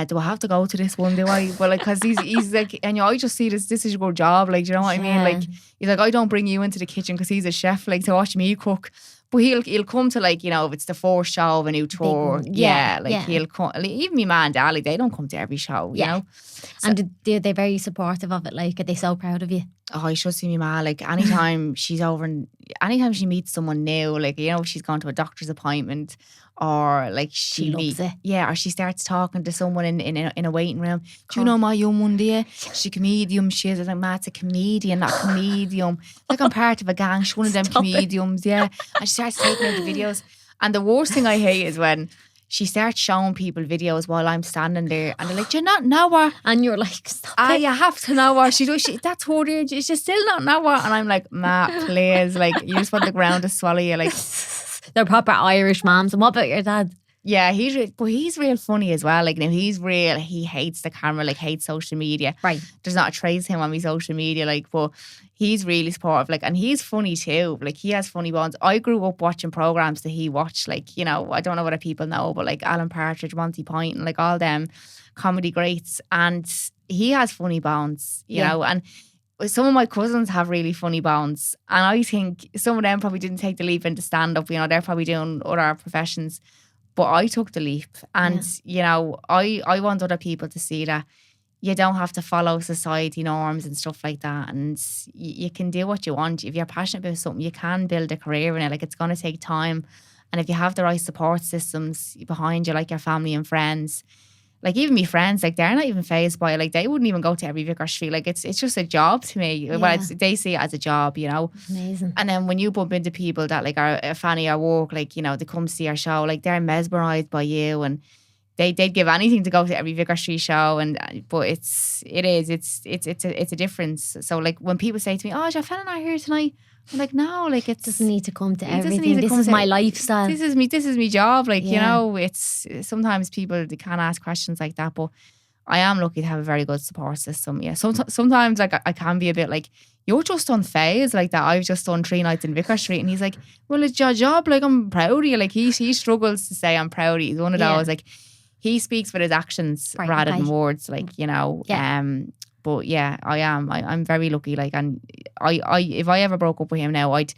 do I have to go to this one? Do I? Well, like, because he's like, and I just see this is your job. Like, do you know what I mean? Like, he's like, I don't bring you into the kitchen because he's a chef, like, to watch me cook. But he'll come to, like, you know, if it's the first show of a new tour. He'll come. Like, even me man and dad, like, they don't come to every show, you know. So, and they're very supportive of it. Like, are they so proud of you? Oh, you should see me ma. Like, anytime she's over, and anytime she meets someone new, like, you know, she's gone to a doctor's appointment, or like she loves it. Yeah, or she starts talking to someone in a waiting room. Do you know my young one there? She's a comedian. She is. Like, Matt's a comedian, not a comedian. Like, I'm part of a gang. She's one of them comedians, yeah. And she starts taking out the videos. And the worst thing I hate is when she starts showing people videos while I'm standing there, and they're like, "Do you not know her?" And you're like, "Stop it. You have to know her. That's her age. She still not know her." And I'm like, "Ma, please, like, you just want the ground to swallow you." Like, they're proper Irish moms. And what about your dad? Yeah, he's real funny as well. Like, now he's real. He hates the camera, like, hates social media. Right. There's not a trace of him on my social media, like, but he's really supportive. Like, and he's funny too. Like, he has funny bones. I grew up watching programs that he watched. Like, you know, I don't know whether people know, but like Alan Partridge, Monty Python, like all them comedy greats. And he has funny bones, you know. And some of my cousins have really funny bones. And I think some of them probably didn't take the leap into stand-up. You know, they're probably doing other professions. But I took the leap, and, you know, I want other people to see that you don't have to follow society norms and stuff like that, and you can do what you want. If you're passionate about something, you can build a career in it. Like, it's going to take time, And if you have the right support systems behind you, like your family and friends, like even my friends, like they're not even phased by it. Like they wouldn't even go to every Vicar Street. Like it's just a job to me. Yeah. Well, they see it as a job, you know. Amazing. And then when you bump into people that like are a fan of your work, like, you know, they come see your show, like they're mesmerised by you, and they'd give anything to go to every Vicar Street show. And but it's a difference. So like when people say to me, "Oh, is your fan not here tonight?" I'm like, no, like it doesn't need to come to doesn't everything. need to This come is to- my lifestyle. This is me job. Like, you Yeah. know, it's sometimes people, they can't ask questions like that, but I am lucky to have a very good support system. Yeah. Sometimes like I can be a bit like, "You're just unfazed like that. I've just done 3 nights in Vicar Street." And he's like, "Well, it's your job. Like, I'm proud of you." Like he struggles to say I'm proud of you. He's one of Yeah. those, like, he speaks with his actions Right, rather okay. than words. Like, you know, Yeah. but yeah, I am. I'm very lucky. Like, and I if I ever broke up with him now, I'd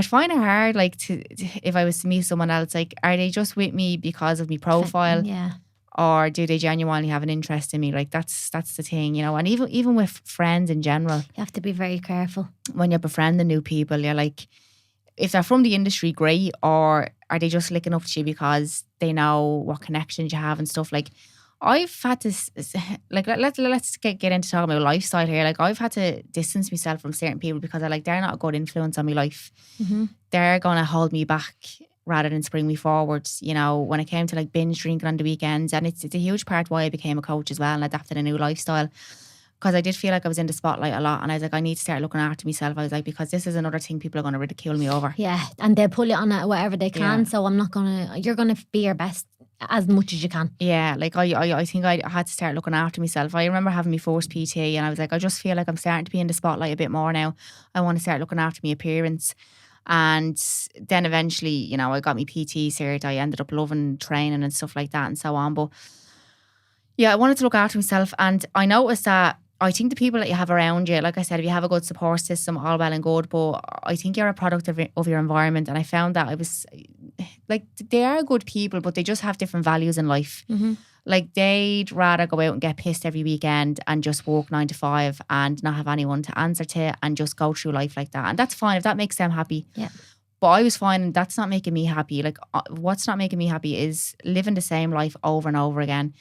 find it hard, like, to if I was to meet someone else, like, are they just with me because of my profile, Yeah. or do they genuinely have an interest in me? Like, that's the thing, you know. And even with friends in general, You have to be very careful. when you're befriending new people, you're like, if they're from the industry, great, or are they just licking up to you because they know what connections you have and stuff? Like, I've had to, like, let's get into talking about lifestyle here. Like, I've had to distance myself from certain people because they're not a good influence on my life. Mm-hmm. They're gonna hold me back rather than spring me forwards. You know, when it came to like binge drinking on the weekends, and it's a huge part why I became a coach as well and adapted a new lifestyle. Because I did feel like I was in the spotlight a lot, and I was like, I need to start looking after myself. I was like, because this is another thing people are going to ridicule me over. Yeah, and they'll pull it on it whatever they can. Yeah. So you're gonna be your best as much as you can. Yeah, like I think I had to start looking after myself. I remember having my first PT, and I was like, I just feel like I'm starting to be in the spotlight a bit more now. I want to start looking after my appearance. And then eventually, you know, I got my PT cert. I ended up loving training and stuff like that and so on. But yeah, I wanted to look after myself, and I noticed that I think the people that you have around you, like I said, if you have a good support system, all well and good, but I think you're a product of your environment. And I found that I was like, they are good people, but they just have different values in life. Mm-hmm. Like, they'd rather go out and get pissed every weekend and just work 9 to 5 and not have anyone to answer to and just go through life like that. And that's fine if that makes them happy. Yeah. But I was finding that's not making me happy. Like, what's not making me happy is living the same life over and over again.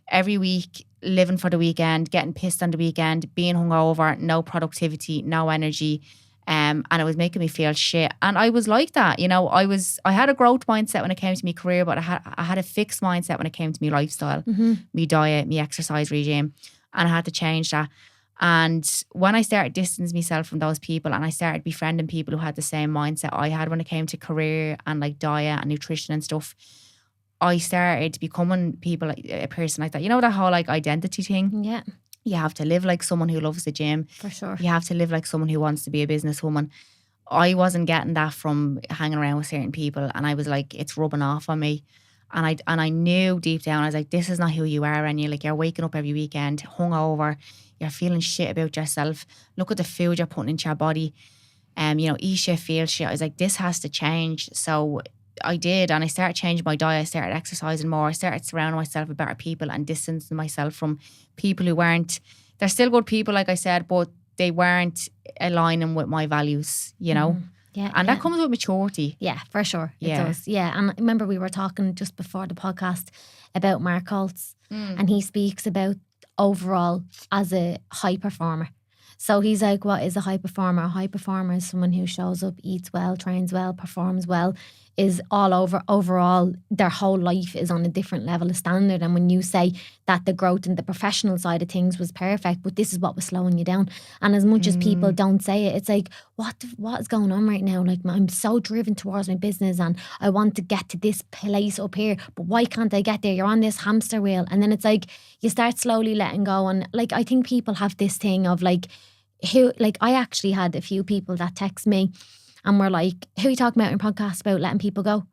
Every week, living for the weekend, getting pissed on the weekend, being hungover, no productivity, no energy. And it was making me feel shit. And I was like that, you know. I had a growth mindset when it came to my career, but I had a fixed mindset when it came to my lifestyle, Mm-hmm. my diet, my exercise regime. And I had to change that. And when I started distancing myself from those people and I started befriending people who had the same mindset I had when it came to career and like diet and nutrition and stuff, I started becoming a person like that. You know, that whole like identity thing? Yeah, You have to live like someone who loves the gym. for sure. You have to live like someone who wants to be a businesswoman. I wasn't getting that from hanging around with certain people, and I was like, it's rubbing off on me. And I knew deep down, I was like, this is not who you are. And you're waking up every weekend hungover. You're feeling shit about yourself. Look at the food you're putting into your body. You know, eat shit, feel shit. I was like, this has to change. So I did, and I started changing my diet. I started exercising more. I started surrounding myself with better people and distancing myself from people who weren't. They're still good people, like I said, but they weren't aligning with my values, you know. Mhm. Yeah, And yeah. that comes with maturity. Yeah, for sure. It Yeah. does. Yeah. And I remember we were talking just before the podcast about Mark Holtz, and he speaks about overall as a high performer. So he's like, what is a high performer? A high performer is someone who shows up, eats well, trains well, performs well, is all over. Overall, their whole life is on a different level of standard. And when you say that the growth in the professional side of things was perfect, but this is what was slowing you down. And as much as people don't say it, it's like, what is going on right now? Like, I'm so driven towards my business and I want to get to this place up here, but why can't I get there? You're on this hamster wheel. And then it's like, you start slowly letting go. And like, I think people have this thing of like, I actually had a few people that text me and were like, who are you talking about in your podcast about letting people go?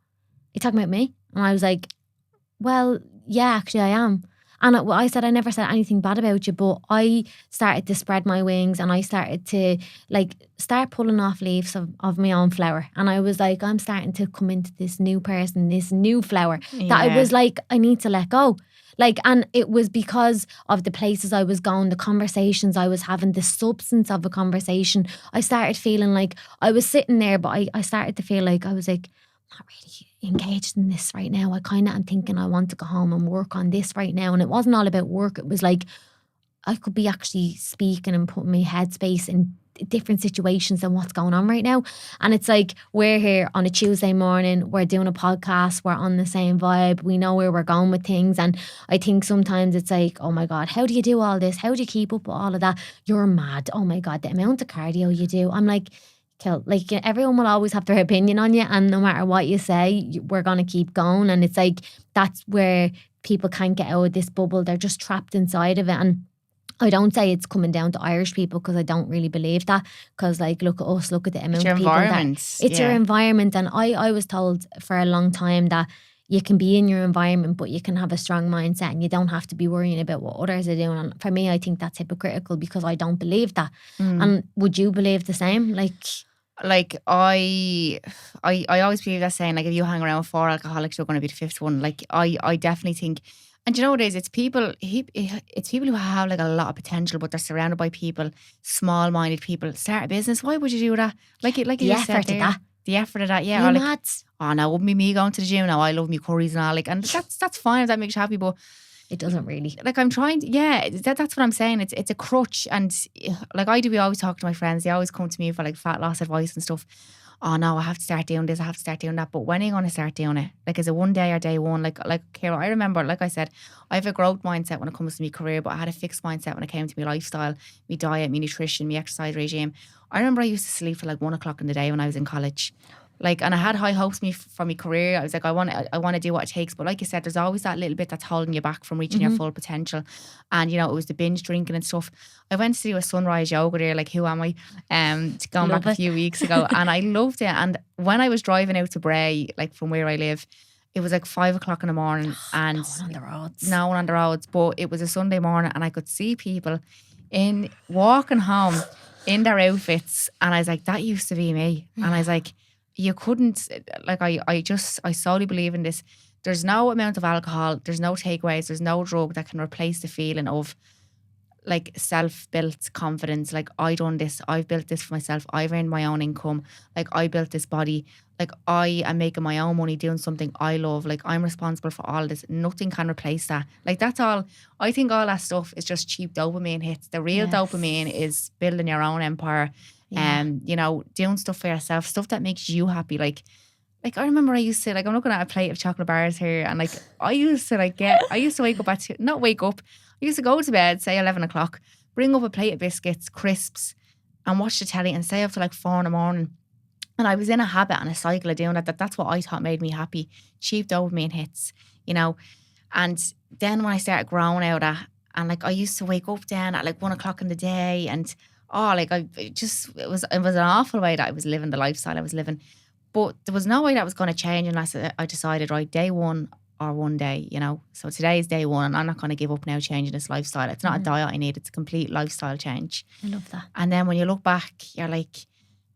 You talking about me? And I was like, well, yeah, actually I am. And I said, I never said anything bad about you, but I started to spread my wings and I started to start pulling off leaves of my own flower. And I was like, I'm starting to come into this new person, this new flower that I was like, I need to let go. And it was because of the places I was going, the conversations I was having, the substance of a conversation. I started feeling like I was sitting there, but I started to feel like I was like, not really engaged in this right now. I kind of am thinking I want to go home and work on this right now. And it wasn't all about work. It was like I could be actually speaking and putting my headspace in different situations than what's going on right now. And it's like, we're here on a Tuesday morning, we're doing a podcast, we're on the same vibe, we know where we're going with things. And I think sometimes it's like, oh my God, how do you do all this? How do you keep up with all of that? You're mad. Oh my God, the amount of cardio you do. I'm like, kill. Like, everyone will always have their opinion on you, and no matter what you say, we're gonna keep going. And it's like, that's where people can't get out of this bubble. They're just trapped inside of it. And I don't say it's coming down to Irish people, because I don't really believe that. Because like, look at us, look at the amount It's your of people environment. it's your environment. And I was told for a long time that you can be in your environment, but you can have a strong mindset, and you don't have to be worrying about what others are doing. And for me, I think that's hypocritical, because I don't believe that. And would you believe the same? Like I always believe that saying, like, if you hang around with 4 alcoholics, you're going to be the 5th one. Like I definitely think. And you know what it is? It's people who have like a lot of potential, but they're surrounded by people, small-minded people. Start a business. Why would you do that? Like you The just said effort of there. that. The effort of that, yeah. You Or like, mad? oh no, it wouldn't be me going to the gym now. I love me curries and all. Like, and that's fine if that makes you happy. But It doesn't really. like, I'm trying to, yeah, that's what I'm saying. It's a crutch. And like we always talk to my friends. They always come to me for like fat loss advice and stuff. Oh no, I have to start doing this, I have to start doing that. But when are you going to start doing it? Like, is it one day or day one? Like Ciara, I remember, like I said, I have a growth mindset when it comes to my career, but I had a fixed mindset when it came to my lifestyle, my diet, my nutrition, my exercise regime. I remember I used to sleep till like 1 o'clock in the day when I was in college. Like, and I had high hopes for my career. I was like, I want to do what it takes. But like you said, there's always that little bit that's holding you back from reaching your full potential. And, you know, it was the binge drinking and stuff. I went to do a sunrise yoga there, like, who am I? Going Love back a it. few weeks ago. And I loved it. And when I was driving out to Bray, like from where I live, it was like 5 o'clock in the morning. And No one on the roads. no one on the roads. But it was a Sunday morning, and I could see people walking home in their outfits. And I was like, that used to be me. And I was like, you couldn't, like, I solely believe in this. There's no amount of alcohol, there's no takeaways, there's no drug that can replace the feeling of like self-built confidence. Like, I done this, I've built this for myself, I've earned my own income, like, I built this body, like, I am making my own money doing something I love, like, I'm responsible for all this. Nothing can replace that. Like, that's all. I think all that stuff is just cheap dopamine hits. The real Yes. dopamine is building your own empire. Yeah. You know, doing stuff for yourself, stuff that makes you happy. Like I remember I used to, like, I'm looking at a plate of chocolate bars here, and like, I used to wake up at, not wake up, I used to go to bed, say 11 o'clock, bring up a plate of biscuits, crisps, and watch the telly and stay up to like 4 in the morning. And I was in a habit and a cycle of doing that. That's what I thought made me happy. Cheap dopamine hits, you know. And then when I started growing out of that, and like, I used to wake up then at like 1 o'clock in the day, and it was an awful way that I was living, the lifestyle I was living. But there was no way that was going to change unless I decided, right, day one or one day, you know. So today is day one, and I'm not going to give up now changing this lifestyle. It's not a diet I need, it's a complete lifestyle change. I love that. And then when you look back, you're like,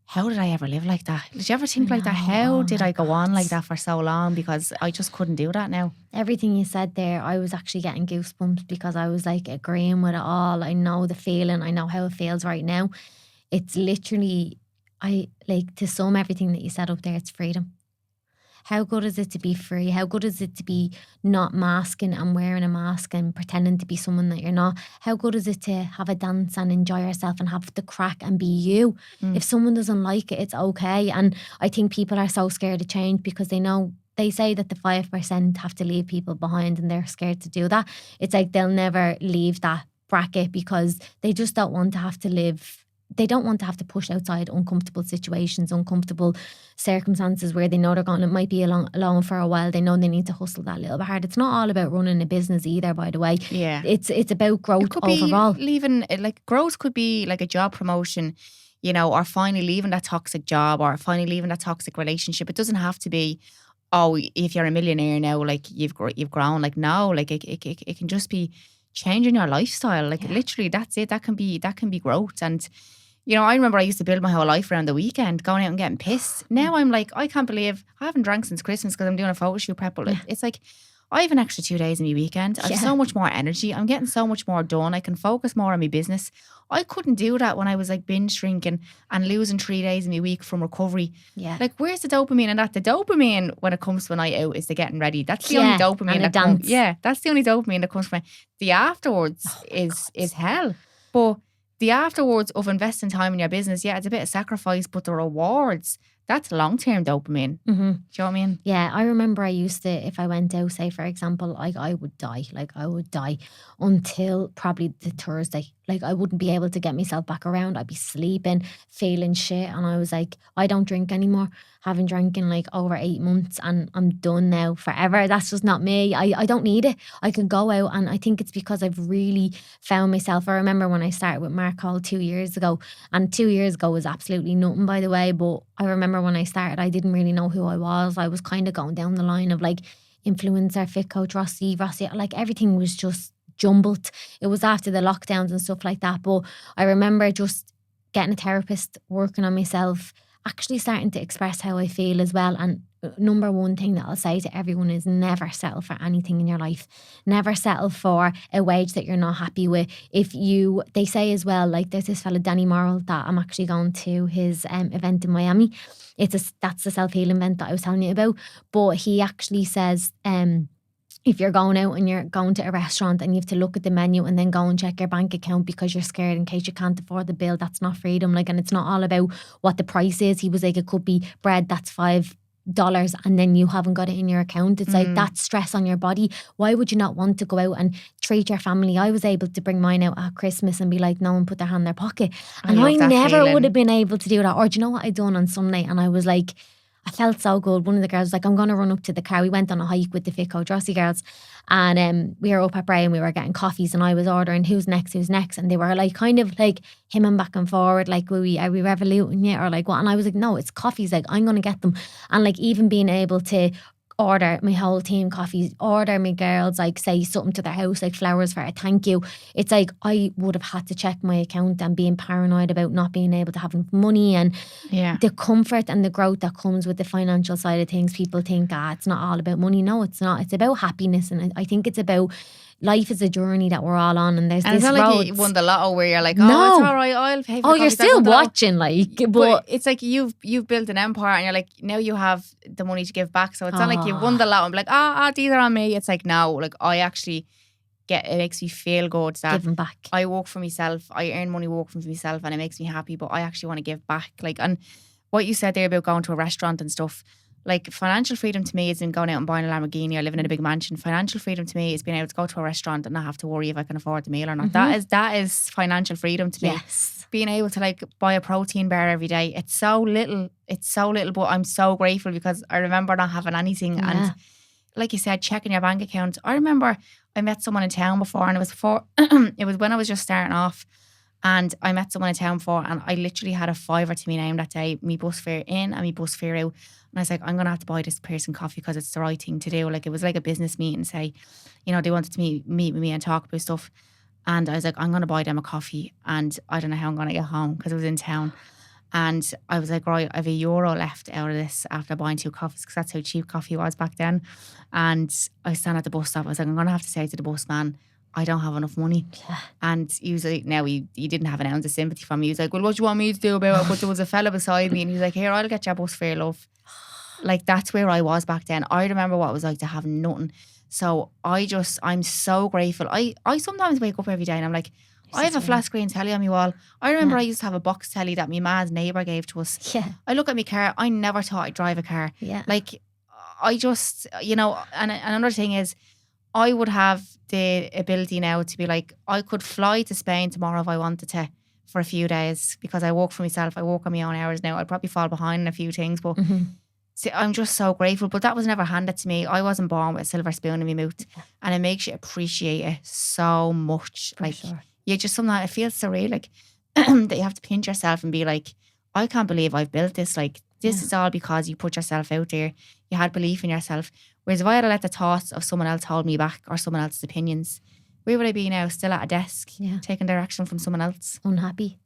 how did I ever live like that? Did you ever think like that? How did I go on like that for so long? Because I just couldn't do that now. Everything you said there, I was actually getting goosebumps, because I was like agreeing with it all. I know the feeling. I know how it feels right now. It's literally, to sum everything that you said up there, it's freedom. How good is it to be free? How good is it to be not masking and wearing a mask and pretending to be someone that you're not? How good is it to have a dance and enjoy yourself and have the crack and be you? If someone doesn't like it, it's okay. And I think people are so scared to change, because they say that the 5% have to leave people behind, and they're scared to do that. It's like they'll never leave that bracket, because they just don't want to have to live. They don't want to have to push outside uncomfortable situations, uncomfortable circumstances where they know it might be alone for a while. They know they need to hustle that little bit hard. It's not all about running a business either, by the way. Yeah. It's about growth It could overall. be leaving, like, growth could be like a job promotion, you know, or finally leaving that toxic job, or finally leaving that toxic relationship. It doesn't have to be, oh, if you're a millionaire now, like, you've grown. Like, no, like, it can just be changing your lifestyle. Like, literally, that's it. That can be growth. And, you know, I remember I used to build my whole life around the weekend, going out and getting pissed. Now I'm like, I can't believe I haven't drank since Christmas because I'm doing a photo shoot prep. But it's like, I have an extra 2 days in my weekend. I have so much more energy. I'm getting so much more done. I can focus more on my business. I couldn't do that when I was like binge drinking and losing 3 days in my week from recovery. Yeah. Like, where's the dopamine in that? The dopamine when it comes to a night out is the getting ready. That's the only dopamine that comes. Yeah, that's the only dopamine that comes from it. The afterwards is hell. But the afterwards of investing time in your business, yeah, it's a bit of sacrifice, but the rewards, that's long-term dopamine. Do you know what I mean? Yeah, I remember I used to, if I went out, say, for example, like I would die. Like I would die until probably the Thursday. Like I wouldn't be able to get myself back around. I'd be sleeping, feeling shit. And I was like, I don't drink anymore. Haven't drank in like over 8 months and I'm done now forever. That's just not me. I don't need it. I can go out, and I think it's because I've really found myself. I remember when I started with Mark Hall 2 years ago, and 2 years ago was absolutely nothing, by the way. But I remember when I started, I didn't really know who I was. I was kind of going down the line of like influencer, fit coach, Rossi, like everything was just jumbled. It was after the lockdowns and stuff like that. But I remember just getting a therapist, working on myself, actually starting to express how I feel as well. And number one thing that I'll say to everyone is never settle for anything in your life. Never settle for a wage that you're not happy with. They say as well, like there's this fella, Danny Morrill, that I'm actually going to his event in Miami. That's the self-healing event that I was telling you about. But he actually says, if you're going out and you're going to a restaurant and you have to look at the menu and then go and check your bank account because you're scared in case you can't afford the bill, that's not freedom. Like, and it's not all about what the price is. He was like, it could be bread that's $5 and then you haven't got it in your account. It's like that's stress on your body. Why would you not want to go out and treat your family? I was able to bring mine out at Christmas and be like, no one put their hand in their pocket. And I never would have been able to do that. Or do you know what I done on Sunday? And I was like, I felt so good. One of the girls was like, I'm going to run up to the car. We went on a hike with the fit coach Rossi girls, and we were up at Bray and we were getting coffees, and I was ordering who's next, and they were like kind of like hemming back and forward, like are we revoluting yet or like what? And I was like, no, it's coffees, like I'm going to get them. And like even being able to order my whole team coffees, order my girls, like say something to their house, like flowers for a thank you. It's like I would have had to check my account and being paranoid about not being able to have enough money, and the comfort and the growth that comes with the financial side of things. People think, it's not all about money. No, it's not. It's about happiness, and I think it's about life is a journey that we're all on, and there's this road. It's not like you won the lotto where you're like, it's all right, I'll pay for you're still watching, like, but it's like you've built an empire, and you're like, now you have the money to give back. So it's not like you've won the lotto and be like, these are on me. It's like, no, like I actually it makes me feel good that giving back. I work for myself, I earn money working for myself, and it makes me happy, but I actually want to give back. Like, and what you said there about going to a restaurant and stuff, like financial freedom to me isn't going out and buying a Lamborghini or living in a big mansion. Financial freedom to me is being able to go to a restaurant and not have to worry if I can afford the meal or not. That is financial freedom to me. Yes. Being able to like buy a protein bar every day. It's so little, but I'm so grateful because I remember not having anything. Yeah. And like you said, checking your bank account. I remember I met someone in town before, and it was when I was just starting off. And I met someone in town before, and I literally had a $5 to my name that day, me bus fare in and me bus fare out. And I was like, I'm going to have to buy this person coffee because it's the right thing to do. Like, it was like a business meeting, say, they wanted to meet with me and talk about stuff. And I was like, I'm going to buy them a coffee, and I don't know how I'm going to get home because it was in town. And I was like, right, I have €1 left out of this after buying 2 coffees because that's how cheap coffee was back then. And I stand at the bus stop. I was like, I'm going to have to say to the bus man, I don't have enough money. Yeah. And he was like, now he didn't have an ounce of sympathy from me. He was like, well, what do you want me to do about it? But there was a fella beside me, and he was like, here, I'll get your bus fare, love. Like, that's where I was back then. I remember what it was like to have nothing. So I'm so grateful. I sometimes wake up every day and I'm like, I have a flat screen telly on my wall. I remember I used to have a box telly that my ma's neighbour gave to us. Yeah. I look at my car. I never thought I'd drive a car. Yeah. Like, I just, and another thing is, I would have the ability now to be like, I could fly to Spain tomorrow if I wanted to for a few days because I work for myself. I work on my own hours now. I'd probably fall behind in a few things, but see, I'm just so grateful. But that was never handed to me. I wasn't born with a silver spoon in my mouth, and it makes you appreciate it so much. For like, sure. you just sometimes it feels surreal, like that you have to pinch yourself and be like, I can't believe I've built this. Like, this is all because you put yourself out there. You had belief in yourself. Whereas if I had let the thoughts of someone else hold me back or someone else's opinions, where would I be now? Still at a desk, taking direction from someone else. Unhappy.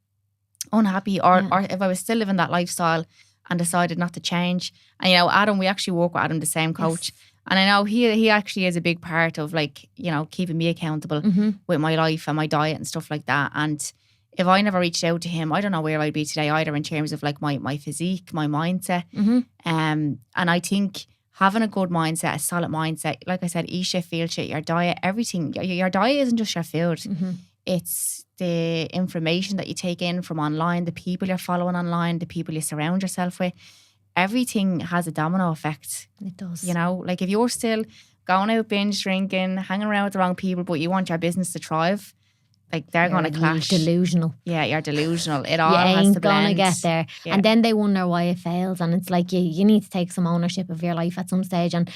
Or if I was still living that lifestyle and decided not to change. And Adam, we actually work with Adam, the same coach. Yes. And I know he actually is a big part of like, you know, keeping me accountable with my life and my diet and stuff like that. And if I never reached out to him, I don't know where I'd be today either in terms of like my physique, my mindset. And I think having a good mindset, a solid mindset, like I said, eat shit, feel shit, your diet, everything. Your diet isn't just your food. It's the information that you take in from online, the people you're following online, the people you surround yourself with. Everything has a domino effect. It does. You know, like if you're still going out binge drinking, hanging around with the wrong people, but you want your business to thrive, like they're going to clash. Delusional. Yeah, you're delusional. It all You has ain't to blend. gonna get there. Yeah. And then they wonder why it fails. And it's like you need to take some ownership of your life at some stage. And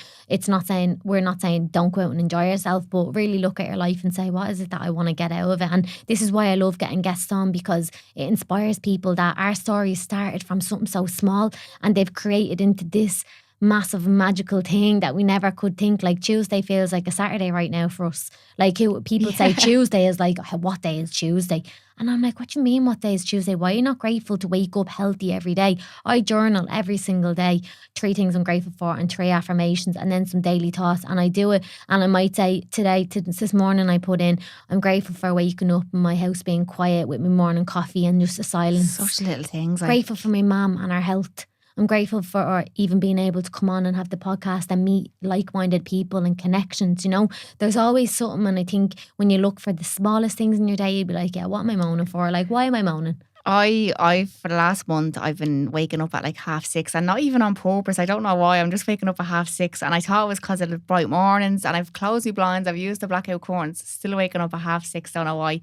we're not saying don't go out and enjoy yourself, but really look at your life and say, what is it that I want to get out of it? And this is why I love getting guests on, because it inspires people that our story started from something so small and they've created into this massive magical thing that we never could think. Like Tuesday feels like a Saturday right now for us. Like people say Tuesday is like, what day is Tuesday? And I'm like, what do you mean what day is Tuesday? Why are you not grateful to wake up healthy every day? I journal every single day, 3 things I'm grateful for and 3 affirmations and then some daily thoughts, and I do it. And I might say this morning I put in, I'm grateful for waking up and my house being quiet with my morning coffee and just a silence. Such little things. Grateful for my mum and our health. I'm grateful for even being able to come on and have the podcast and meet like-minded people and connections, you know. There's always something, and I think when you look for the smallest things in your day, you'd be like, yeah, what am I moaning for? Like, why am I moaning? I for the last month, I've been waking up at like 6:30 and not even on purpose. I don't know why. I'm just waking up at 6:30 and I thought it was because of the bright mornings and I've closed my blinds, I've used the blackout curtains, still waking up at 6:30, don't know why.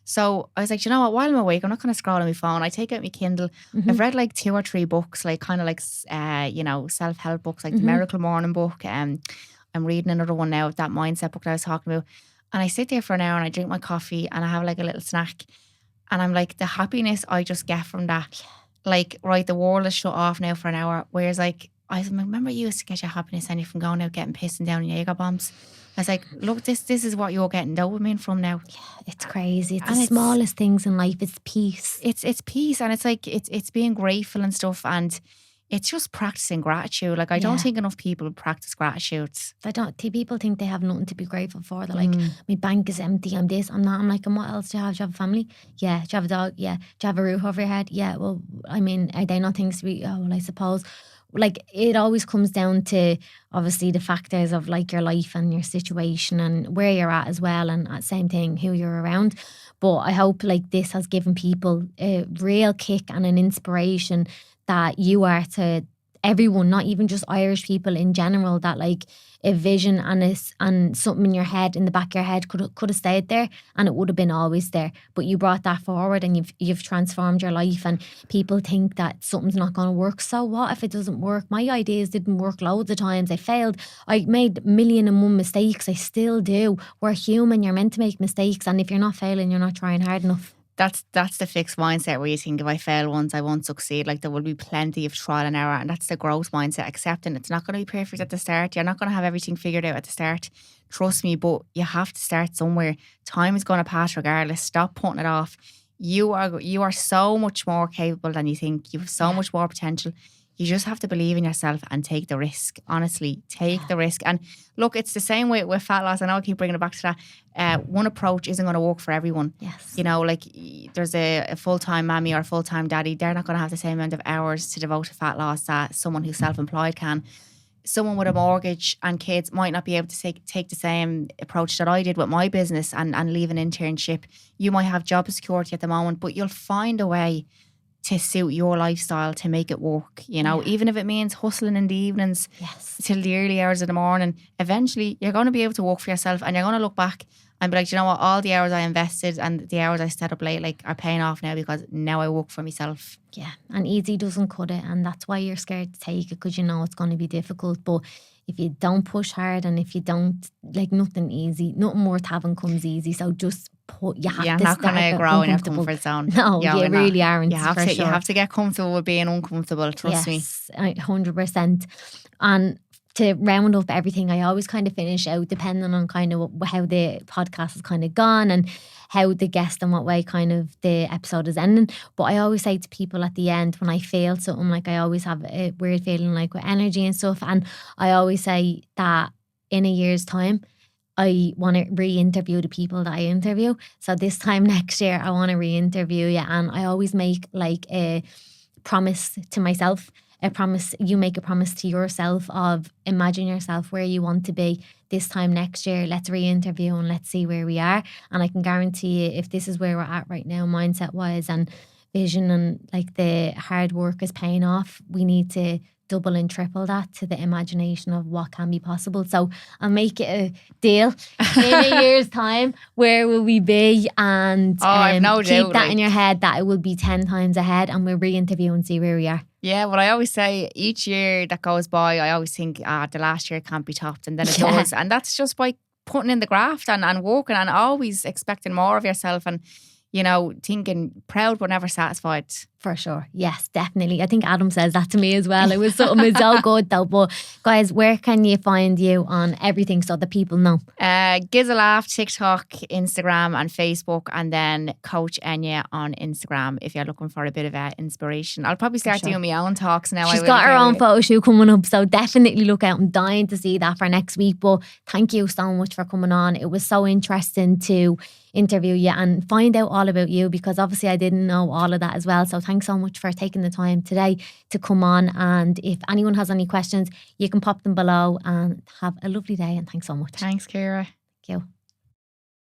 So I was like, you know what, while I'm awake, I'm not going to scroll on my phone. I take out my Kindle. I've read like 2 or 3 books, like kind of like, you know, self-help books, like the Miracle Morning book. I'm reading another one now, that mindset book that I was talking about. And I sit there for an hour and I drink my coffee and I have like a little snack. And I'm like, the happiness I just get from that. Like, right, the world is shut off now for an hour. Whereas like, I remember you used to get your happiness and you from going out getting pissed and down in Jaeger bombs. I was like, look, this is what you're getting dopamine from now. Yeah, it's crazy. It's the smallest things in life. It's peace. It's peace, and it's like it's being grateful and stuff, and it's just practicing gratitude. Like I don't think enough people practice gratitude. People think they have nothing to be grateful for. They're like, my bank is empty. I'm this. I'm that. I'm like, and what else do you have? Do you have a family? Yeah. Do you have a dog? Yeah. Do you have a roof over your head? Yeah. Well, I mean, are they not things to be? Oh, well, I suppose. Like it always comes down to obviously the factors of like your life and your situation and where you're at as well, and same thing, who you're around. But I hope like this has given people a real kick and an inspiration that you are to everyone, not even just Irish people in general, that like a vision and something in your head, in the back of your head could have stayed there and it would have been always there. But you brought that forward and you've transformed your life, and people think that something's not going to work. So what if it doesn't work? My ideas didn't work loads of times. I failed. I made 1,000,001 mistakes. I still do. We're human. You're meant to make mistakes. And if you're not failing, you're not trying hard enough. That's the fixed mindset where you think if I fail once, I won't succeed. Like there will be plenty of trial and error, and that's the growth mindset. Accepting it's not going to be perfect at the start. You're not going to have everything figured out at the start. Trust me, but you have to start somewhere. Time is going to pass regardless. Stop putting it off. You are so much more capable than you think. You have so much more potential. You just have to believe in yourself and take the risk. Honestly, take the risk. And look, it's the same way with fat loss. I know I keep bringing it back to that. One approach isn't going to work for everyone. Yes. You know, like there's a full-time mammy or a full-time daddy. They're not going to have the same amount of hours to devote to fat loss that someone who's self-employed can. Someone with a mortgage and kids might not be able to take the same approach that I did with my business and leave an internship. You might have job security at the moment, but you'll find a way to suit your lifestyle to make it work, you know, even if it means hustling in the evenings till the early hours of the morning. Eventually you're going to be able to work for yourself and you're going to look back and be like, you know what, all the hours I invested and the hours I stayed up late like are paying off now because now I work for myself. Yeah, and easy doesn't cut it, and that's why you're scared to take it, because you know it's going to be difficult. But if you don't push hard and if you don't, like, nothing worth having comes easy. So just you have You're to not start going to grow in your comfort zone. No, you really aren't. You have to get comfortable with being uncomfortable. Trust me. Yes, 100%. And to round up everything, I always kind of finish out depending on kind of how the podcast has kind of gone and how the guest and what way kind of the episode is ending. But I always say to people at the end when I feel something, like I always have a weird feeling like with energy and stuff, and I always say that in a year's time I want to re-interview the people that I interview. So this time next year I want to re-interview you, and I always make like a promise to myself. You make a promise to yourself of imagine yourself where you want to be this time next year. Let's re-interview and let's see where we are. And I can guarantee you, if this is where we're at right now, mindset wise and vision, and like the hard work is paying off, we need to double and triple that to the imagination of what can be possible. So I'll make it a deal in a year's time. Where will we be? And I've no keep doubt, that in your head that it will be 10 times ahead, and we'll re-interview and see where we are. Yeah, what I always say, each year that goes by, I always think, the last year can't be topped, and then it Yeah. does. And that's just by putting in the graft and working and always expecting more of yourself and, you know, thinking proud but never satisfied. For sure. Yes, definitely. I think Adam says that to me as well. It was something so good though. But guys, where can you find you on everything so the people know? Giz a Laugh, TikTok, Instagram and Facebook, and then Coach Enya on Instagram if you're looking for a bit of inspiration. I'll probably start doing my own talks now. She's got her own photo shoot coming up, so definitely look out. I'm dying to see that for next week. But thank you so much for coming on. It was so interesting to interview you and find out all about you, because obviously I didn't know all of that as well. So thanks so much for taking the time today to come on. And if anyone has any questions, you can pop them below, and have a lovely day. And thanks so much. Thanks, Ciara. Thank you.